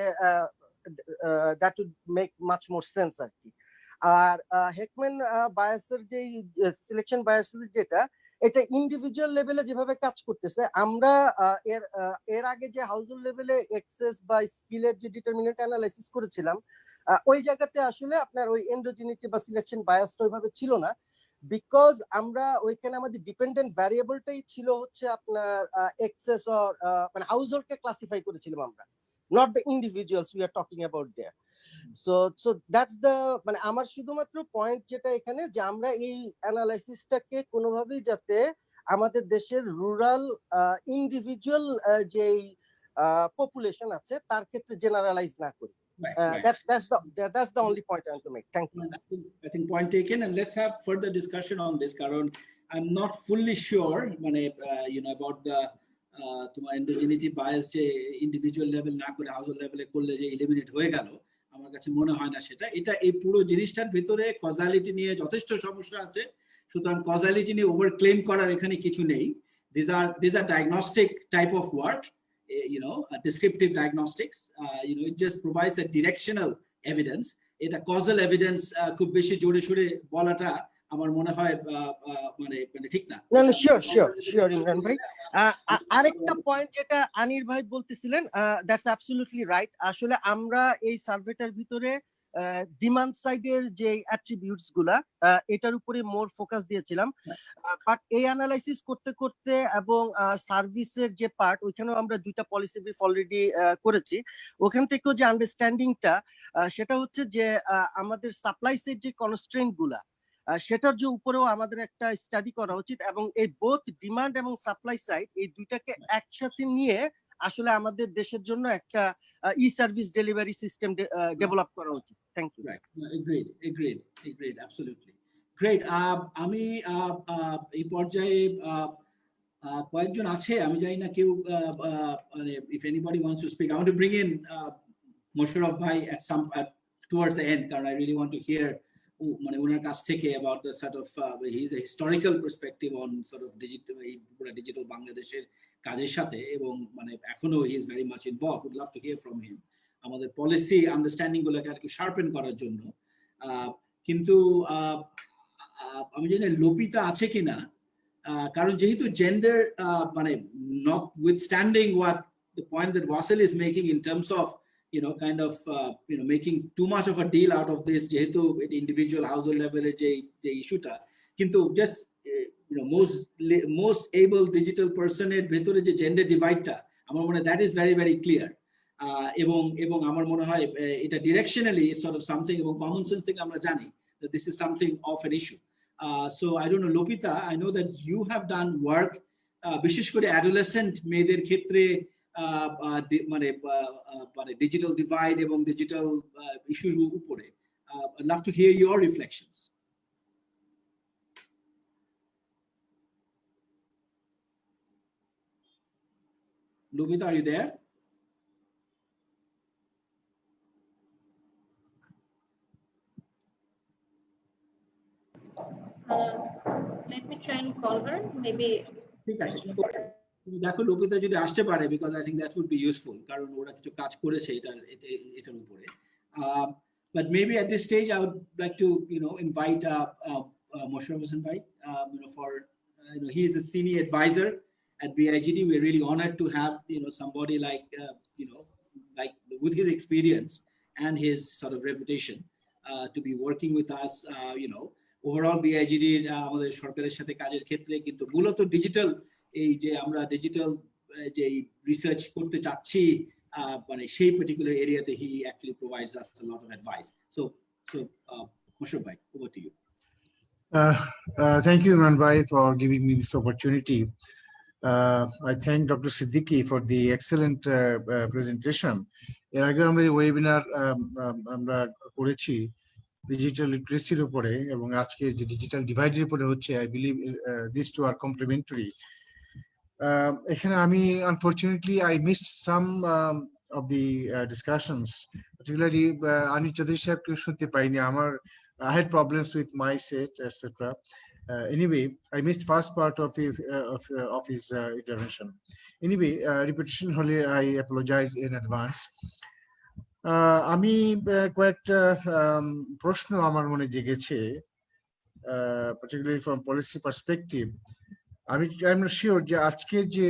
that would make much more sense আর কি। আর হেকম্যান বায়াসের যে সিলেকশন বায়াসের যেটা, এটা ইন্ডিভিজুয়াল লেভেলে যেভাবে কাজ করতেছে, আমরা এর আগে যে হাউসহোল্ড লেভেলে এক্সেস বা স্কিলের যে ডিটারমিনেন্ট অ্যানালাইসিস করেছিলাম, ওই জায়গাতে আসলে আপনার ওই এন্ডোজেনিটি বা সিলেকশন বায়াসটা ওইভাবে ছিল না, বিকজ আমরা ওইখানে আমাদের ডিপেন্ডেন্ট ভ্যারিয়েবলটাই ছিল হচ্ছে আপনার এক্সেস অর মানে হাউসহোল্ডকে ক্লাসিফাই করেছিলাম আমরা, not the individuals we are talking about there. So that's the মানে আমার শুধুমাত্র পয়েন্ট যেটা এখানে, যে আমরা এই অ্যানালাইসিসটাকে কোনোভাবেই যাতে আমাদের দেশের রুরাল ইন্ডিভিজুয়াল যে পপুলেশন আছে তার ক্ষেত্রে জেনারেলাইজ না করি। That's the only point I want to make. Thank you. I think point taken, and let's have further discussion on this, কারণ I'm not fully sure মানে about the তোমার এন্ডোজেনিটি bias যে ইন্ডিভিজুয়াল লেভেল না করে household লেভেলে করলে যে eliminate হয়ে গেল, আমার কাছে মনে হয় না সেটা। এটা এই পুরো জিনিসটার ভিতরে কজালিটি নিয়ে যথেষ্ট সমস্যা আছে, সুতরাং কজালিটি নিয়ে ওভার ক্লেম করার এখানে কিছু নেই। These are diagnostic type of work, descriptive diagnostics, it just provides a directional evidence. এটা causal evidence খুব বেশি জোরে সোরে বলাটা আমার মনে হয় মানে ঠিক না। না শিওর ইমরান ভাই। আরেকটা পয়েন্ট যেটা আনির ভাই বলতেছিলেন, দ্যাটস অ্যাবসলিউটলি রাইট। আসলে আমরা এই সার্ভেটার ভিতরে ডিমান্ড সাইডের যে অ্যাট্রিবিউটস গুলা এটার উপরে মোর ফোকাস দিয়েছিলাম, বাট এই অ্যানালাইসিস করতে করতে এবং সার্ভিসের যে পার্ট, ওইখানেও আমরা দুইটা পলিসি ব্রিফ অলরেডি করেছি। ওখান থেকেও যে আন্ডারস্ট্যান্ডিংটা সেটা হচ্ছে যে আমাদের সাপ্লাইসের যে কনস্ট্রেন্ট গুলা, সেটার যে উপরেও আমাদের একটা স্টাডি করা উচিত, এবং এই বোথ ডিমান্ড এবং সাপ্লাই সাইড এই দুইটাকে একসাথে নিয়ে আসলে আমাদের দেশের জন্য একটা e service delivery system develop করা উচিত। Thank you. Agreed, absolutely. Great. আমি এই পর্যায়ে কয়েকজন আছে, আমি জানি না কেউ if anybody wants to speak, I want to bring in Mosharraf bhai at some towards the end, কারণ I really want to hear মানে ওনার কাছ থেকে about the sort of he's a historical perspective on sort of digital বাংলাদেশের কাজের সাথে, এবং মানে এখনো he is very much involved. Would love to hear from him আমাদের পলিসি আন্ডারস্ট্যান্ডিং গুলোকে আর কি শার্পেন করার জন্য। কিন্তু আমি জানি না লোপিতা আছে কিনা, কারণ যেহেতু জেন্ডার মানে notwithstanding what the point that Wasil is making in terms of kind of making too much of a deal out of this, যেহেতু individual household level যে ইস্যুটা, কিন্তু just most able digital person এর ভেতরে যে gender ডিভাইডটা, আমার মনে হয় that is very very clear, এবং আমার মনে হয় এটা directionally sort of something, এবং common sense থেকে আমরা জানি that this is something of an issue. So I don't know, Lopita, I know that you have done work বিশেষ করে adolescent মেয়েদের ক্ষেত্রে মানে ডিজিটাল ডিভাইড এবং ডিজিটাল ইস্যুর উপরে। I'd love to hear your reflections. Lopita, are you there? Let me try and call her. Maybe. ঠিক আছে তুমি দেখো লোপিতা যদি আসতে পারে, because I think that would be useful, কারণ ওরা কিছু কাজ করেছে এটার উপরে। But maybe at this stage I would like to invite Mosharraf Hossain bhai, for he is a senior advisor at BIGD. We're really honored to have somebody like like with his experience and his sort of reputation to be working with us. Overall BIGD আমাদের সরকারের সাথে কাজের ক্ষেত্রে কিন্তু মূলত digital, এই যে আমরা ডিজিটাল যে রিসার্চ করতে চাচ্ছি, মানে সেই পার্টিকুলার এরিয়াতে হি actually provides us a lot of advice. So Mosharraf bhai, over to you. Thank you, Imran Bhai, for giving me this opportunity. I thank Dr. Siddiqui for the excellent presentation. এর আগে আমরা এই webinar আমরা করেছি digital লিটারেসির উপরে, এবং আজকে যে ডিজিটাল ডিভাইডের উপরে হচ্ছে, I believe this two are complementary. এখানে আমি unfortunately I missed some of the discussions, particularly Anis Chowdhury সাহেবকে শুনতে পাইনি। I had problems with my set, etc. Anyway, I missed first part of his intervention. Anyway, repetition hole, I apologize in advance. আমি কয়েকটা প্রশ্ন আমার মনে জেগেছে, particularly from policy perspective. I'm not sure যে আজকের যে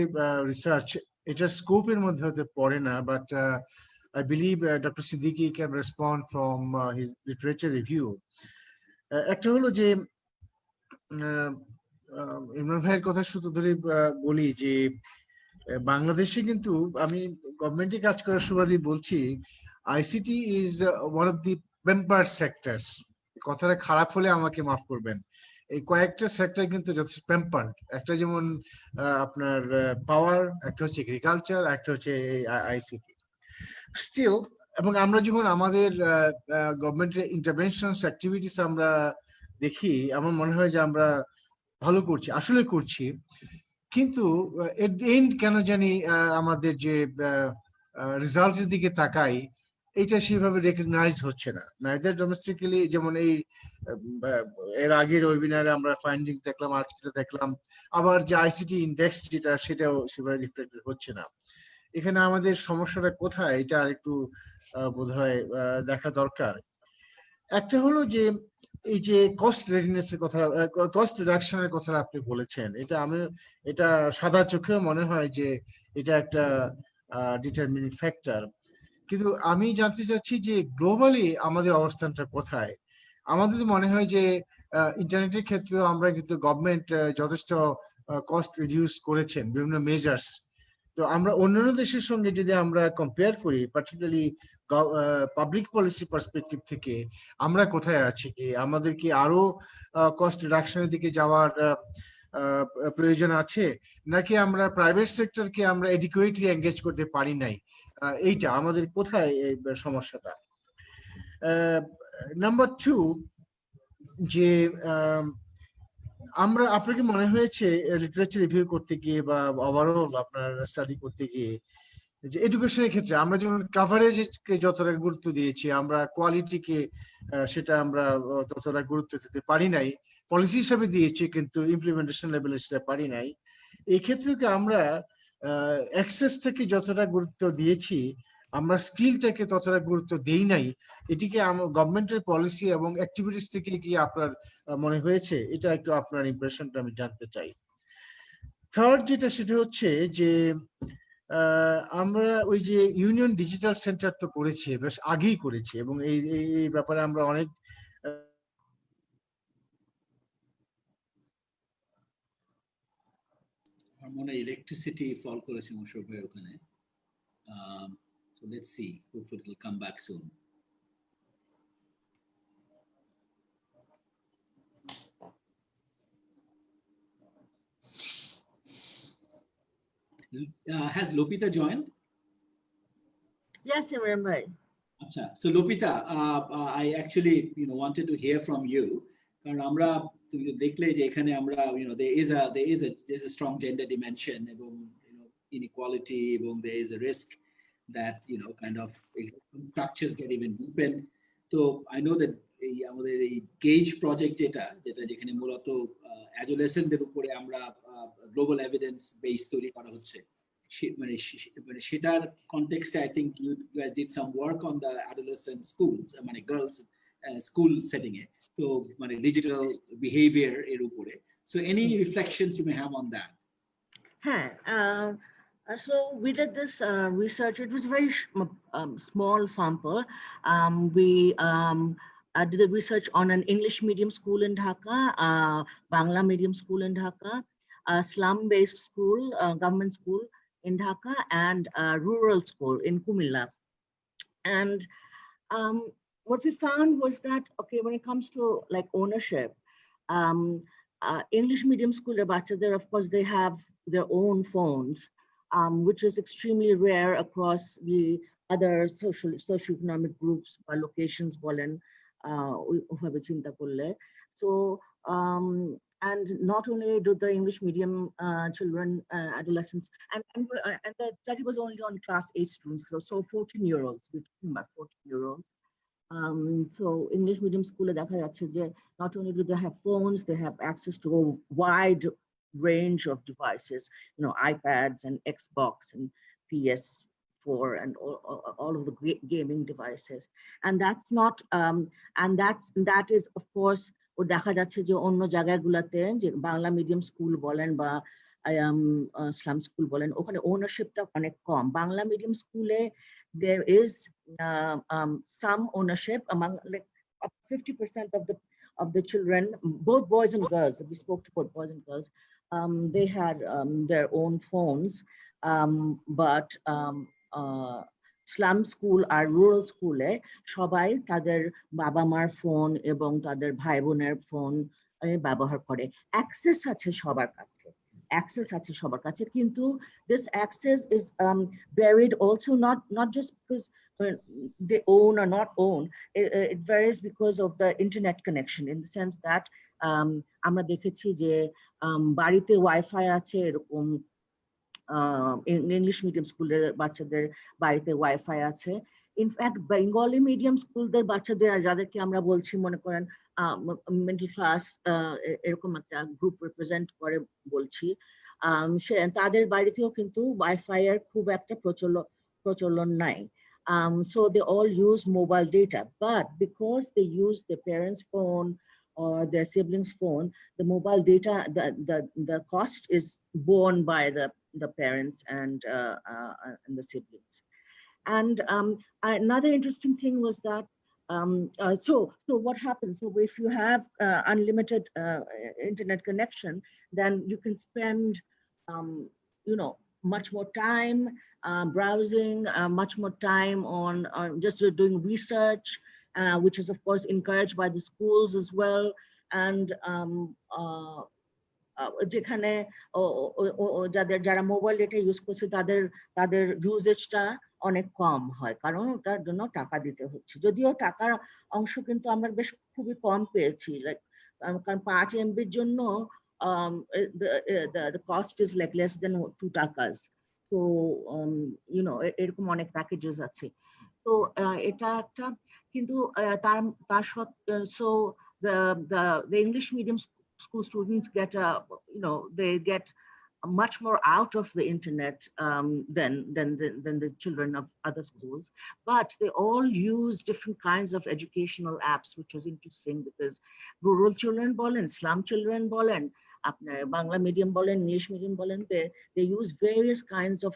রিসার্চ এটা স্কোপের মধ্যে হতে পড়ে না, but I believe Dr. Siddiqui can respond from his literature review. একটা হলো যে ইমরান ভাইয়ের কথা সূত্র ধরে বলি যে বাংলাদেশে কিন্তু আমি গভর্নমেন্টে কাজ করার সুবাদে বলছি, ICT is one of the pampered sectors. কথাটা খারাপ হলে আমাকে মাফ করবেন। এই কয়েকটা সেক্টর কিন্তু যথেষ্ট প্যাম্পার্ড। একটা যেমন আপনার পাওয়ার, একটা হচ্ছে এগ্রিকালচার, একটা হচ্ছে ICT। স্টিল, এবং আমরা যখন আমাদের গভর্নমেন্টের ইন্টারভেনশনস অ্যাক্টিভিটিস আমরা দেখি, আমার মনে হয় যে আমরা ভালো করছি, আসলে করছি, কিন্তু এট দি এন্ড কেন জানি আমাদের যে রেজাল্টের দিকে তাকাই, এটা সেভাবে রেকগনাইজড হচ্ছে না, নাইদার ডোমেস্টিক্যালি। যেমন এই এর আগের ওয়েবিনারে আমরা ফাইন্ডিংস দেখলাম, আজকে দেখলাম, আবার যে ICT ইন্ডেক্স যেটা, সেটাও সেভাবে রিফ্লেক্টেড হচ্ছে না। এখানে আমাদের সমস্যাটা কোথায়, এটা আরেকটু বোধহয় দেখা দরকার। একটা হলো যে এই যে কস্ট রেডিনেসের কথা, কস্ট রিডাকশনের কথা আপনি বলেছেন, এটা সাদা চোখেও মনে হয় যে এটা একটা ডিটারমিনিং ফ্যাক্টর, কিন্তু আমি জানতে চাচ্ছি যে গ্লোবালি আমাদের অবস্থানটা কোথায়। আমাদের মনে হয় যে ইন্টারনেটের ক্ষেত্রেও আমরা কিন্তু গভর্নমেন্ট যথেষ্ট কস্ট রিডিউস করেছেন বিভিন্ন মেজার্স। তো আমরা অন্যান্য দেশের সঙ্গে যদি আমরা কম্পেয়ার করি, পার্টিকুলারলি পাবলিক পলিসি পার্সপেক্টিভ থেকে, আমরা কোথায় আছি, কি আমাদের কি আরো কস্ট রিডাকশনের দিকে যাওয়ার প্রয়োজন আছে, নাকি আমরা প্রাইভেট সেক্টরকে আমরা এডিকুয়েটলি এঙ্গেজ করতে পারি নাই? এইটা আমাদের কোথায় এই সমস্যাটা। নাম্বার 2, যে আমরা, আপনাকে মনে হয়েছে লিটারেচার রিভিউ করতে গিয়ে বা ওভারঅল আপনার স্টাডি করতে গিয়ে, যে এডুকেশনের ক্ষেত্রে আমরা যেমন কাভারেজকে যতটা গুরুত্ব দিয়েছি, আমরা কোয়ালিটিকে সেটা আমরা ততটা গুরুত্ব দিতে পারি নাই, পলিসি হিসাবে দিয়েছি কিন্তু ইমপ্লিমেন্টেশন লেভেলে সেটা পারি নাই। এই ক্ষেত্রে কি আমরা অ্যাক্সেসটাকে যতটা গুরুত্ব দিয়েছি, আমরা স্কিলটাকে ততটা গুরুত্ব দেই নাই? এটিকে গভর্নমেন্টের পলিসি এবং অ্যাক্টিভিটিস থেকে কি আপনার মনে হয়েছে? এটা একটু আপনার ইমপ্রেশনটা আমি জানতে চাই। থার্ড যেটা, সেটা হচ্ছে যে আমরা ওই যে ইউনিয়ন ডিজিটাল সেন্টার তো করেছি, বেশ আগেই করেছি, এবং এই ব্যাপারে আমরা অনেক মনে ইলেকট্রিসিটি ফল করেছে মোশাররফ ভাই ওখানে। So let's see, hopefully it will come back soon. Has Lopita joined? Yes, Imran bhai. Acha. So Lopita, I actually wanted to hear from you, কারণ আমরা তুমি দেখলে যে এখানে আমরা there is a strong gender dimension এবং inequality, এবং there is a risk that kind of structures get even deepened. So I know that এই আমাদের এই গেজ প্রজেক্ট যেখানে মূলত অ্যাডোলেসেন্টদের উপরে আমরা গ্লোবাল এভিডেন্স বেস তৈরি করা হচ্ছে, মানে সেটার কনটেক্সটে I think you guys did some work on the adolescent schools, মানে গার্লস স্কুল সেটিং এ, তো মানে ডিজিটাল বিহেভিয়ার এর উপরে। So any reflections you may have on that? Hi. So we did this research. It was a very small sample. I did a research on an English medium school in Dhaka, Bangla medium school in Dhaka, a slum-based school, government school in Dhaka, and a rural school in Kumilla. And what we found was that, okay, when it comes to like ownership, English medium school there, of course, they have their own phones, which is extremely rare across the other socioeconomic groups or locations. So, and not only do the English medium children, adolescents, and the study was only on class 8 students, so 14-year-olds, we're talking about 14-year-olds. So English medium school, not only do they have phones, they have access to a wide range of devices, you know, iPads and Xbox and PS4 and all of the gaming devices. And that's not, that is, of course, ও দেখা যাচ্ছে যে অন্য জায়গাগুলোতে যে Bangla medium school বলেন বা ইসলাম school বলেন, ওখানে ওনারশিপটা অনেক কম। বাংলা মিডিয়াম স্কুলে there is some ownership among like 50% of the children, both boys and girls. We spoke to both boys and girls. They had their own phones, but slum school আর rural স্কুলে সবাই তাদের বাবা মার ফোন এবং তাদের ভাই বোনের ফোন ব্যবহার করে। অ্যাক্সেস আছে সবার কাছে, কিন্তু this access is varied also, not just because they own or not own. It varies because of the internet connection, in the sense that আমরা দেখেছি যে বাড়িতে ওয়াইফাই আছে, এরকম ইংলিশ মিডিয়াম স্কুলের বাচ্চাদের বাড়িতে ওয়াইফাই আছে। ইনফ্যাক্ট বেঙ্গলি মিডিয়াম স্কুলদের বাচ্চাদের, যাদেরকে আমরা বলছি মনে করেন মিডল ক্লাস এরকম একটা গ্রুপ রিপ্রেজেন্ট করে বলছি, তাদের বাড়িতেও কিন্তু ওয়াইফাই এর খুব একটা প্রচলন নাই। So they all use mobile data, but because they use their parents' phone or their siblings' phone, the mobile data, the cost is borne by the parents and the siblings. And another interesting thing was that so what happens? So if you have unlimited internet connection, then you can spend you know, much more time browsing, much more time on just doing research, which is of course encouraged by the schools as well. And যেখানে যারা mobile data use করছে তাদের ইউজেজটা অনেক কম হয়, কারণ ওটার জন্য টাকা দিতে হচ্ছে। যদিও টাকার অংশ কিন্তু আমরা বেশ খুবই কম পেয়েছি, লাইক কারণ 5 MBর জন্য the cost is like less than 2 takas. So you know, এরকম অনেক প্যাকেজেস আছে। তো এটা একটা, কিন্তু তার so the English medium school students get they get much more out of the internet than the children of other schools, but they all use different kinds of educational apps, which was interesting because rural children bolen, slum children bolen, apnar Bangla medium bolen, English medium bolen, they use various kinds of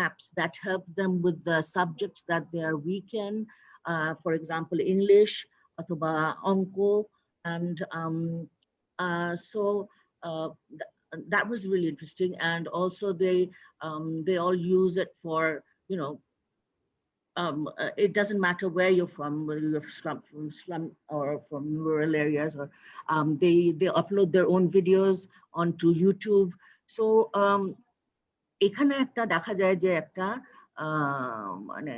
apps that help them with the subjects that they are weak in, for example English athoba onko, and so that was really interesting. And also they all use it for, you know, it doesn't matter where you're from, whether you're from slum or from rural areas, or they upload their own videos onto YouTube. So এখানে একটা দেখা যায় যে একটা মানে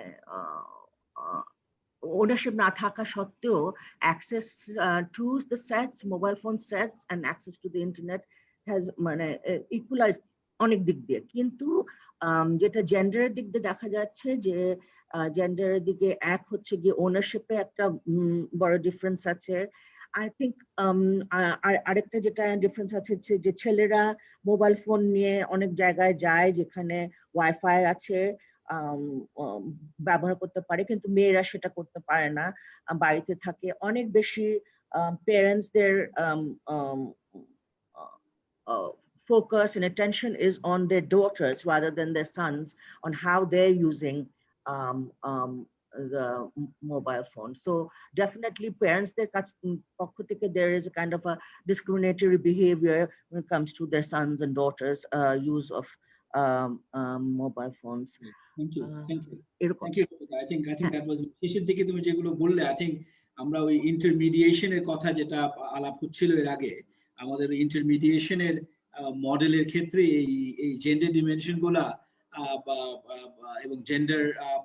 ownership না থাকা সত্ত্বেও access to the sets, mobile phone sets, and access to the internet has equalized অনেক দিক দিয়ে, কিন্তু যেটা জেন্ডারের দিক দিয়ে দেখা যাচ্ছে যে জেন্ডারের দিকে এক হচ্ছে গিয়ে ওনারশিপে একটা বড় ডিফারেন্স আছে। আই থিঙ্ক আরেকটা যেটা ডিফারেন্স আছে যে ছেলেরা মোবাইল ফোন নিয়ে অনেক জায়গায় যায় যেখানে ওয়াইফাই আছে, ব্যবহার করতে পারে, কিন্তু মেয়েরা সেটা করতে পারে না, বাড়িতে থাকে। অনেক বেশি প্যারেন্টসদের focus and attention is on their daughters rather than their sons, on how they're using the mobile phone. So definitely parents there is a kind of a discriminatory behavior when it comes to their sons and daughters use of mobile phones. Thank you. Thank you. এরকম। Thank you. I think that was শেষের দিকে তুমি যেগুলো বললে, I think আমরা ওই ইন্টারমিডিয়েশনের কথা যেটা আলাপ হচ্ছিল এর আগে, আমাদের ইন্টারমিডিয়েশনের মডেলের ক্ষেত্রে এই জেন্ডার ডিমেনশন গুলা এবং জেন্ডার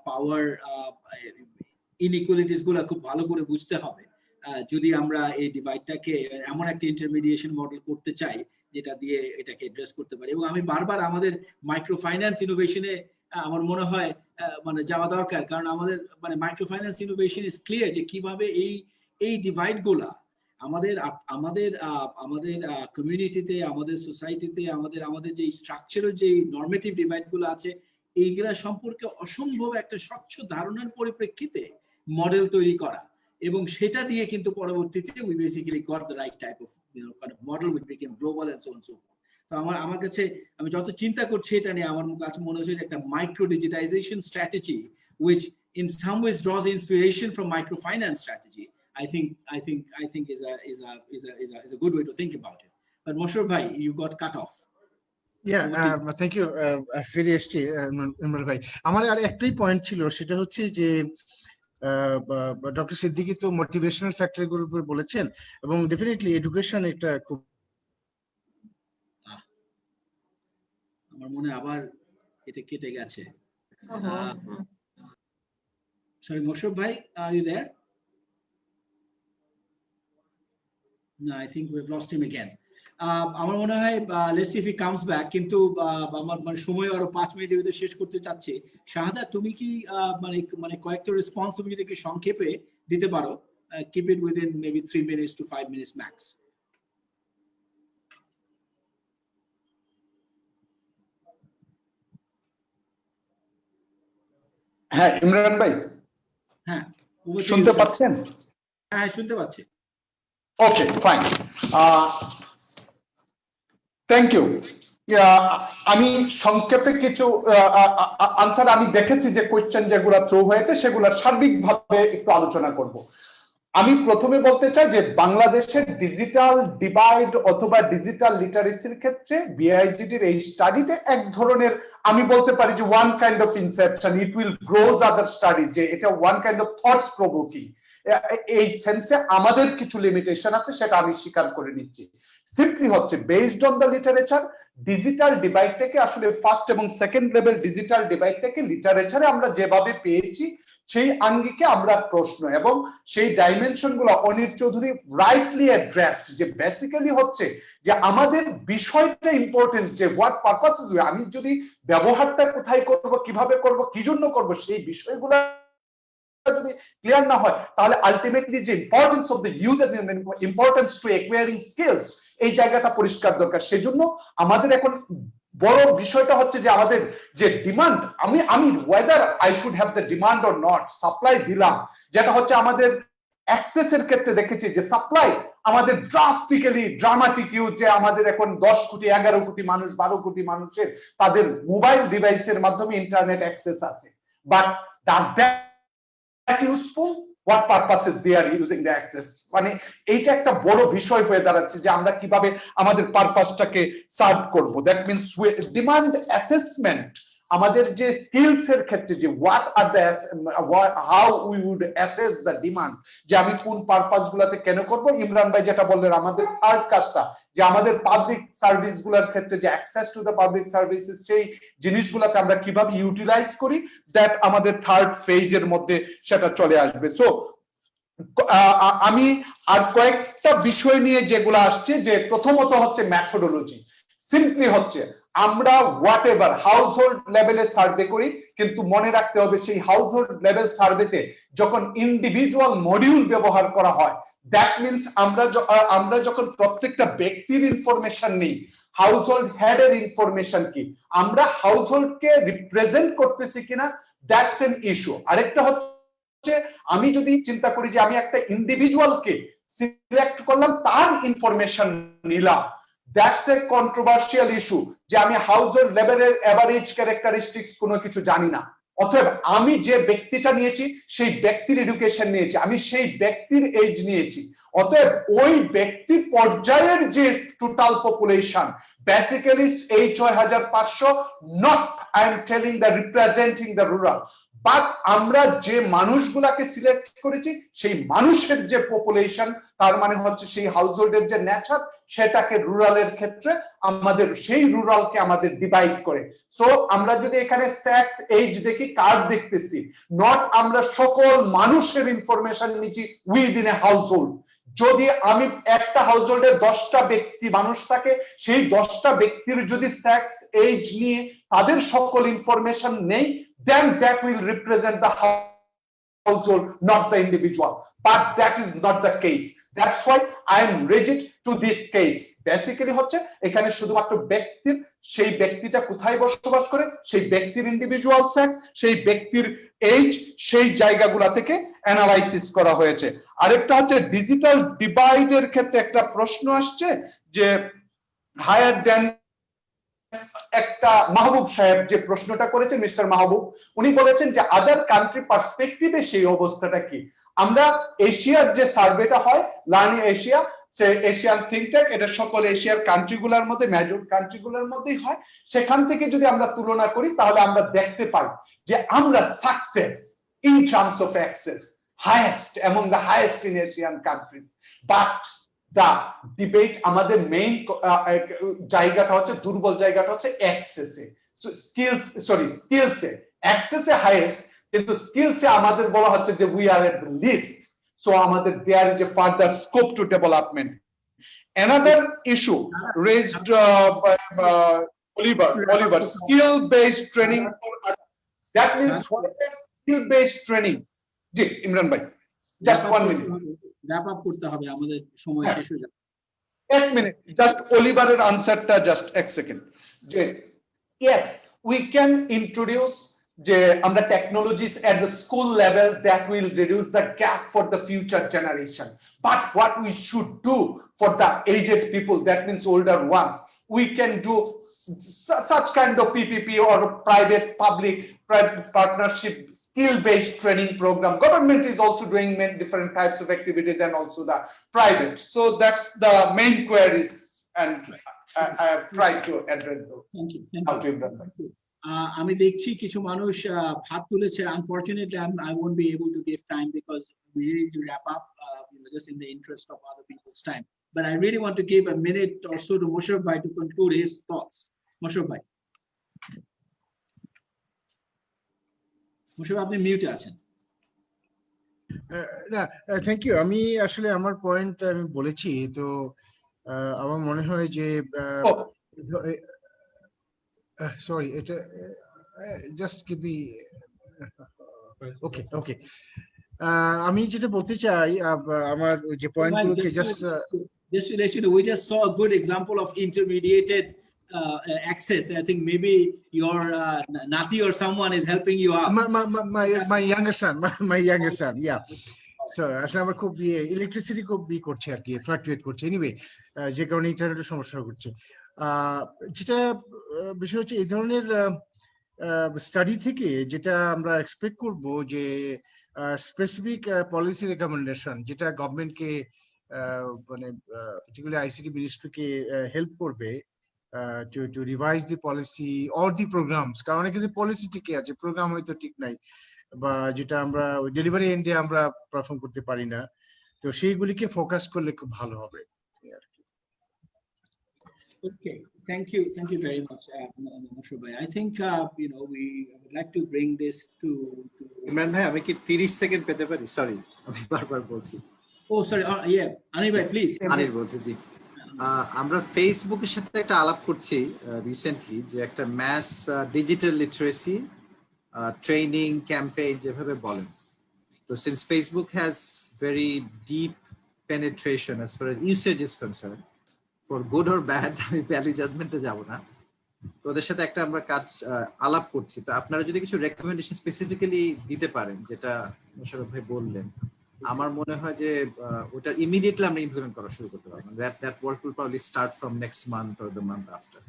পাওয়ার ইনইকুয়ালিটিস গুলা খুব ভালো করে বুঝতে হবে যদি আমরা এই ডিভাইডটাকে এমন একটা ইন্টারমিডিয়েশন মডেল করতে চাই যেটা দিয়ে এটাকে অ্যাড্রেস করতে পারি। এবং আমি বারবার আমাদের মাইক্রো ফাইন্যান্স ইনোভেশনে আমার মনে হয় মানে যাওয়া দরকার, কারণ আমাদের মানে micro finance innovation is clear যে কিভাবে এই ডিভাইড গুলা আমাদের কমিউনিটিতে, আমাদের সোসাইটিতে, আমাদের যে স্ট্রাকচারাল যে নরমেটিভ ডিভাইড গুলো আছে এইগুলা সম্পর্কে অসম্ভব একটা স্বচ্ছ ধারণার পরিপ্রেক্ষিতে মডেল তৈরি করা, এবং সেটা দিয়ে কিন্তু পরবর্তীতে we basically got the right type of kind of model which became global and so on and so forth. তো আমার কাছে আমি যত চিন্তা করছি এটা নিয়ে আমার কাছে মনে হচ্ছে একটা micro digitization strategy which in some ways draws inspiration from microfinance strategy. I think is a good way to think about it. But Moshoor bhai, you got cut off. Yeah, thank you. ফিরে এসছি ইমরান ভাই। আমার আর একটাই point ছিল, সেটা হচ্ছে যে doctor Siddiqui তো মোটিভেশনাল ফ্যাক্টর গুলোর উপর বলেছেন, এবং ডেফিনেটলি এডুকেশন একটা খুব, আমার মনে আবার এটা কেটে গেছে। Sorry, Moshoor bhai, are you there? No, I think we've lost him again. আমার মনে হয় let's see if he comes back, কিন্তু আমার মানে সময় আরো 5 মিনিটের ভিতরে শেষ করতে চাচ্ছি। শাহাদা, তুমি কি মানে কয়েকটা রেসপন্স তুমি যদি সংক্ষেপে দিতে পারো, keep it within maybe 3 minutes to 5 minutes max. হ্যাঁ ইমরান ভাই, হ্যাঁ শুনতে পাচ্ছেন? হ্যাঁ শুনতে পাচ্ছি। ওকে, ফাইন, থ্যাংক ইউ। আমি সংক্ষেপে কিছু আনসার আমি দেখেছি যে কোয়েশ্চেন যেগুলো থ্রো হয়েছে সেগুলো সার্বিকভাবে একটু আলোচনা করব। আমি প্রথমে বলতে চাই যে বাংলাদেশের ডিজিটাল ডিভাইড অথবা ডিজিটাল লিটারেসির ক্ষেত্রে বিআইজিডির এই স্টাডিতে এক ধরনের, আমি বলতে পারি যে one kind of Inception, it will grows other study, যে এটা one kind of thoughts provoking. এই সেন্সে আমাদের কিছু লিমিটেশন আছে, সেটা আমি স্বীকার করে নিচ্ছি। সিম্পলি হচ্ছে based on the literature, digital ডিভাইডটাকে আসলে ফার্স্ট এবং সেকেন্ড লেভেল ডিজিটাল ডিভাইডটাকে লিটারেচারে আমরা যেভাবে পেয়েছি সেই আঙ্গিকে আমরা প্রশ্ন এবং সেই ডাইমেনশন গুলো অনিল চৌধুরী রাইটলি অ্যাড্রেসড, যে বেসিক্যালি হচ্ছে যে আমাদের বিষয়টা ইম্পর্টেন্ট, যে হোয়াট পারপাসেস, আমি যদি ব্যবহারটা কোথায় করব, কিভাবে করব, কি জন্য করব, সেই বিষয়গুলো যদি ক্লিয়ার না হয় তাহলে আলটিমেটলি যে importance of the uses, importance two acquiring skills, এই জায়গাটা পরিষ্কার দরকার। সেজন্য আমাদের এখন বড় বিষয়টা হচ্ছে যে আমাদের যে ডিমান্ড, আমি weather I should have the demand or not, supply দিলাম, যেটা হচ্ছে আমাদের অ্যাক্সেসের ক্ষেত্রে দেখেছি যে সাপ্লাই আমাদের ড্রামাটিক ইউজ, যে আমাদের এখন 10 কোটি 11 কোটি মানুষ 12 কোটি মানুষের তাদের মোবাইল ডিভাইসের মাধ্যমে ইন্টারনেট অ্যাক্সেস আছে, but does that useful? What purposes they are using the access? মানে এইটা একটা বড় বিষয় হয়ে দাঁড়াচ্ছে যে আমরা কিভাবে আমাদের পারপাসটাকে সার্ভ করব। দ্যাট মিনস ডিমান্ড অ্যাসেসমেন্ট, আমাদের যে স্কিলস এর ক্ষেত্রে যে what are the how we would assess the demand, যে আমি কোন পারপাস গুলাতে কেন করব। ইমরান ভাই যেটা বললেন, আমাদের থার্ড কাজটা যে আমাদের পাবলিক সার্ভিস গুলার ক্ষেত্রে যে access to the public services, সেই জিনিসগুলোতে আমরা কিভাবে ইউটিলাইজ করি, দ্যাট আমাদের থার্ড ফেজের মধ্যে সেটা চলে আসবে। সো আমি আর কয়েকটা বিষয় নিয়ে যেগুলো আসছে, যে প্রথমত হচ্ছে ম্যাথোডোলজি। সিম্পলি হচ্ছে আমরা হোয়াট এভার হাউস হোল্ড লেভেলে সার্ভে করি, কিন্তু মনে রাখতে হবে সেই হাউস হোল্ড লেভেল সার্ভেতে যখন ইন্ডিভিজুয়াল মডিউল ব্যবহার করা হয়, দ্যাট মিনস আমরা যখন প্রত্যেকটা ব্যক্তির ইনফরমেশন নেই, হাউস হোল্ড হেড এর ইনফরমেশন কি, আমরা হাউস হোল্ড কে রিপ্রেজেন্ট করতেছি কিনা, দ্যাটস এন ইস্যু। আরেকটা হচ্ছে আমি যদি চিন্তা করি যে আমি একটা ইন্ডিভিজুয়ালকে সিলেক্ট করলাম, তার ইনফরমেশন নিলাম, দ্যাটস এ কন্ট্রোভার্সিয়াল ইস্যু, যে আমি হাউস হোল্ড লেভেলের এভারেজ ক্যারেক্টারিস্টিক্স কোনো কিছু জানি না। অতএব আমি যে ব্যক্তিটা নিয়েছি সেই ব্যক্তির এডুকেশন নিয়েছি, আমি সেই ব্যক্তির এজ নিয়েছি, অতএব ওই ব্যক্তি পর্যায়ের যে টোটাল পপুলেশন বেসিক্যালি এই 6500, not I am telling the representing the rural, but আমরা যে মানুষগুলাকে সিলেক্ট করেছি সেই মানুষের যে পপুলেশন, তার মানে হচ্ছে সেই হাউসহোল্ডের যে নেচার, সেটাকে রুরালের ক্ষেত্রে আমাদের সেই রুরালকে আমাদের ডিভাইড করে। সো আমরা যদি এখানে সেক্স এজ দেখি, কার্ড দেখতেছি, নট আমরা সকল মানুষের ইনফরমেশন নিচ্ছি উইদিন এ হাউসহোল্ড। যদি আমি একটা হাউসহোল্ডে 10টা ব্যক্তি মানুষ থাকে, সেই 10টা ব্যক্তির যদি সেক্স এজ নিয়ে তাদের সকল ইনফরমেশন নেই, then that will represent the household, not the individual. But that is not the case. That's why I am rigid to this case. Basically হচ্ছে এখানে শুধুমাত্র ব্যক্তির, সেই ব্যক্তিটা কোথায় বসবাস করে, সেই ব্যক্তির ইন্ডিভিজুয়াল সেক্স, সেই ব্যক্তির এজ, সেই জায়গাগুলা থেকে অ্যানালাইসিস করা হয়েছে। আরেকটা হচ্ছে ডিজিটাল ডিভাইডের ক্ষেত্রে একটা প্রশ্ন আসছে যে হায়ার দেন, একটা মাহবুব সাহেব যে প্রশ্নটা করেছেন, মিস্টার মাহবুব, উনি বলেছেন যে আদার কান্ট্রি পার্সপেক্টিভে সেই অবস্থাটা কি। আমরা এশিয়ার যে সার্ভেটা হয় লার্নিং এশিয়া, সে এশিয়ান থিঙ্ক ট্যাঙ্ক, এটা সকল এশিয়ার কান্ট্রিগুলোর মধ্যে, মেজর কান্ট্রিগুলোর মধ্যেই হয়, সেখান থেকে যদি আমরা তুলনা করি তাহলে আমরা দেখতে পাই যে আমরা success in terms of access highest among the highest in Asian countries, but the debate আমাদের মেইন জায়গাটা হচ্ছে, দুর্বল জায়গাটা হচ্ছে অ্যাক্সেসে, স্কিলসে, অ্যাক্সেসে হাইয়েস্ট, কিন্তু স্কিলসে আমাদের বলা হচ্ছে যে we are at the list. So আমাদের there is a further scope to development. Another issue raised by Oliver, skill-based training. That means what is skill-based training? জি ইমরান ভাই, just 1 minute. wrap up করতে হবে, আমাদের সময় শেষ হয়ে যাবে। 1 minute, just Oliver's answerটা just 1 second. যে yes, we can introduce যে আমরা technologies at the school level that will reduce the gap for the future generation. But what we should do for the aged people, that means older ones, we can do such kind of PPP or private public partnership skill-based training program. Government is also doing many different types of activities, and also the private. So that's the main queries, and I have tried to address those. Thank you. আমি দেখছি কিছু মানুষ হাত তুলেছে। Unfortunately, I won't be able to give time because we need to wrap up, just in the interest of other people's time. But I really want to give a minute or so to Musharraf Bhai to conclude his thoughts. Musharraf Bhai. Musharraf, আপনি মিউটে আছেন। না, thank you. আমি আসলে আমার point আমি বলেছি, তো আমার মনে হয় যে সরি, এটা জাস্ট গিভ মি, ওকে, আমি যেটা বলতে চাই, আমার যে পয়েন্টগুলোকে just to let you know, we just saw a good example of intermediated access. I think maybe your Nati or someone is helping you out. my younger son, yeah. So আসলে আমার খুব electricity খুব করছে আর কি, fluctuate করছে, anyway, যে কারণে ইন্টারনেটের সমস্যা করছে। যেটা বিষয় হচ্ছে, এই ধরনের স্টাডি থেকে যেটা আমরা এক্সপেক্ট করব যে স্পেসিফিক পলিসি রেকমেন্ডেশন, যেটা গভর্নমেন্টকে মানে পার্টিকুলারলি আইসিটি মিনিস্ট্রিকে হেল্প করবে to revise the policy or the programs, কারণ অনেক কিছু পলিসি ঠিকই আছে, প্রোগ্রাম হয়তো ঠিক নাই, বা যেটা আমরা ডেলিভারি এন্ডে আমরা পারফর্ম করতে পারি না, তো সেইগুলিকে ফোকাস করলে খুব ভালো হবে। Okay, thank you very much, Musharraf Bhai. I think we would like to bring this to Imran ভাই, আমি কি 30 সেকেন্ড পেতে পারি? সরি, আমি বারবার বলছি। Oh, sorry. Yeah, Anil Bhai, please. আনিল বলছি, জি। আমরা ফেসবুকের সাথে একটা আলাপ করছি রিসেন্টলি, যে একটা mass digital literacy training campaign যেভাবে বলেন। তো since Facebook has very deep penetration as far as usage is concerned, for good or bad, আমি ভ্যালু জাজমেন্টে যাব না, তো ওদের সাথে একটা আমরা কাজ আলাপ করছি। তো আপনারা যদি কিছু রেকমেন্ডেশন স্পেসিফিক্যালি দিতে পারেন, যেটা মোশাররফ ভাই বললেন, আমার মনে হয় যে ওটা ইমিডিয়েটলি আমরা ইমপ্লিমেন্ট করা শুরু করতে পারবো। That work will probably start from next month or the month after.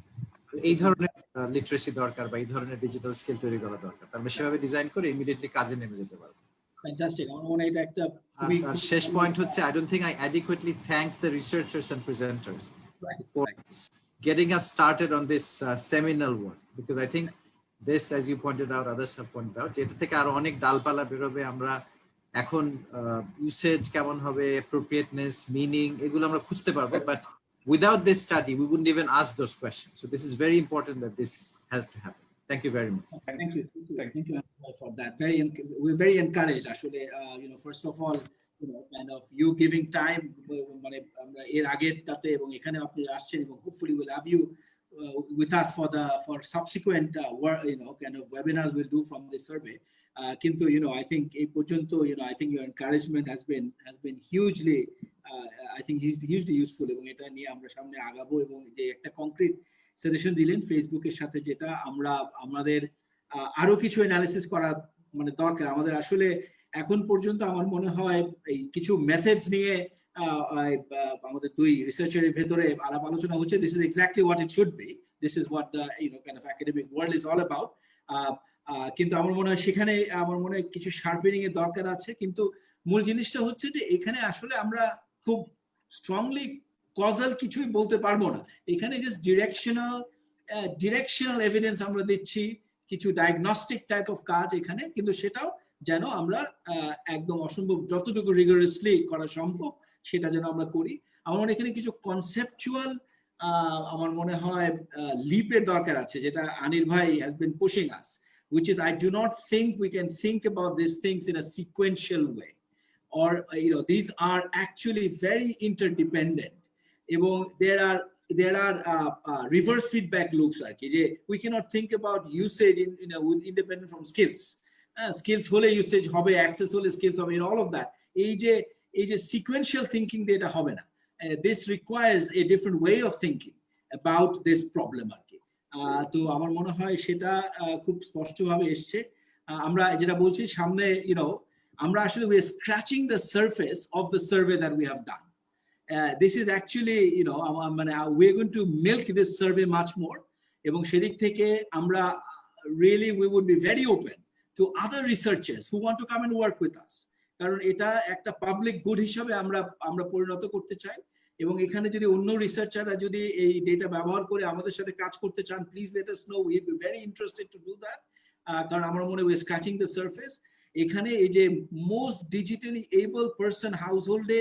এই ধরনের লিটারেসি দরকার বা এই ধরনের ডিজিটাল স্কিল তৈরি করা দরকার, তারপরে সেভাবে ডিজাইন করে ইমিডিয়েটলি কাজে নেমে যেতে পারবো। Fantastic. আমার মনে হয় এটা একটা খুবই শেষ পয়েন্ট হচ্ছে, I don't think I adequately thank the researchers and presenters for getting us started on this seminal work, because I think this, as you pointed out, others have pointed out, এটা থেকে আরো অনেক ডালপালা বেরোবে। আমরা এখন usage কেমন হবে, appropriateness, meaning, এগুলো আমরা খুঁজতে পারবো, but without this study we wouldn't even ask those questions. So this is very important that this has to happen. Thank you very much. Thank you for that. We're very encouraged. Actually, first of all, kind of you giving time. মানে আমরা এর আগেরটাতে এবং এখানে আপনি আসছেন, এবং hopefully we'll have you with us for subsequent work, kind of webinars we'll do from this survey. কিন্তু I think এই পর্যন্ত I think your encouragement has been hugely I think hugely useful, এবং এটা নিয়ে আমরা সামনে আগাবো। এবং যে একটা কংক্রিট সাজেশন দিলেন ফেসবুকের সাথে, যেটা আমাদের আরো কিছু অ্যানালিসিস করা মানে দরকার। আমাদের আসলে এখন পর্যন্ত আমার মনে হয় এই কিছু মেথডস নিয়ে আমাদের দুই রিসার্চারের ভেতরে আলাপ আলোচনা হচ্ছে। This is exactly what it should be, this is what the kind of academic world is all about. কিন্তু আমার মনে হয় সেখানে আমার মনে হয় কিছু শার্পেনিং এর দরকার আছে। কিন্তু মূল জিনিসটা হচ্ছে যে এখানে আসলে আমরা খুব স্ট্রংলি কজাল কিছুই বলতে পারবো না। এখানে জাস্ট ডিরেকশনাল এভিডেন্স আমরা দিচ্ছি, কিছু ডায়াগনস্টিক টাইপ অফ কাজ এখানে, কিন্তু সেটাও যেন আমরা একদম অসম্ভব যতটুকু রিগোরাসলি করা সম্ভব সেটা যেন আমরা করি। আমার মনে এখানে কিছু কনসেপচুয়াল আমার মনে হয় লিপের দরকার আছে, যেটা আনির ভাই has been pushing us, which is I do not think we can think about these things in a sequential way, or these are actually very interdependent, এবং there are reverse feedback loops আর কি, যে we cannot think about usage independent from skills. Skills হলে usage হবে, access হলে skills হবে, all of that. এই যে sequential thinking দিয়ে এটা হবে না। This requires a different way of thinking about this problem আর কি। তো আমার মনে হয় সেটা খুব স্পষ্টভাবে এসছে। আমরা যেটা বলছি সামনে, আমরা আসলে we are scratching the surface of the survey that we have done. This is actually, we are going to milk this survey much more, এবং সেদিক থেকে আমরা really we would be very open to other researchers who want to come and work with us, কারণ এটা একটা public good হিসাবে আমরা পরিণত করতে চাই। এবং এখানে যদি অন্য রিসার্চাররা যদি এই ডেটা ব্যবহার করে আমাদের সাথে কাজ করতে চান, please let us no, we will be very interested to do that. কারণ আমার মনে হয় স্ক্র্যাচিং দ্য সারফেস। এখানে এই যে মোস্ট ডিজিটালি এবল পারসন হাউসহোল্ডে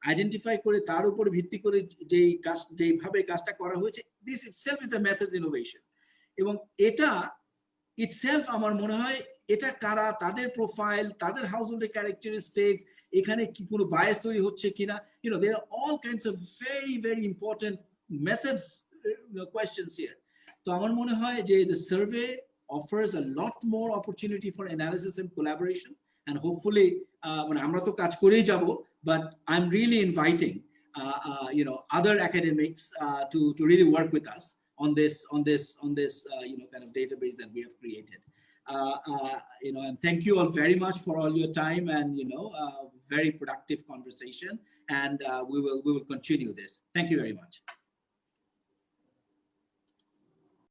আইডেন্টিফাই করে তার উপর ভিত্তি করে যেইভাবে কাজটা করা হয়েছে, this itself is a methods innovation. এবং এটা ইটসেলফ আমার মনে হয় এটা কারা, তাদের প্রোফাইল, তাদের হাউসহোল্ডের ক্যারেক্টারিস্টিক্স, এখানে কি কোনো বায়াস তৈরি হচ্ছে কিনা, there are all kinds of very very important methods questions here. তো আমার মনে হয় যে the survey offers a lot more opportunity for analysis and collaboration, and hopefully আমরা তো কাজ করেই যাব, but I'm really inviting other academics to really work with us on this kind of database that we have created. And thank you all very much for all your time, and very productive conversation, and we will continue this. Thank you very much.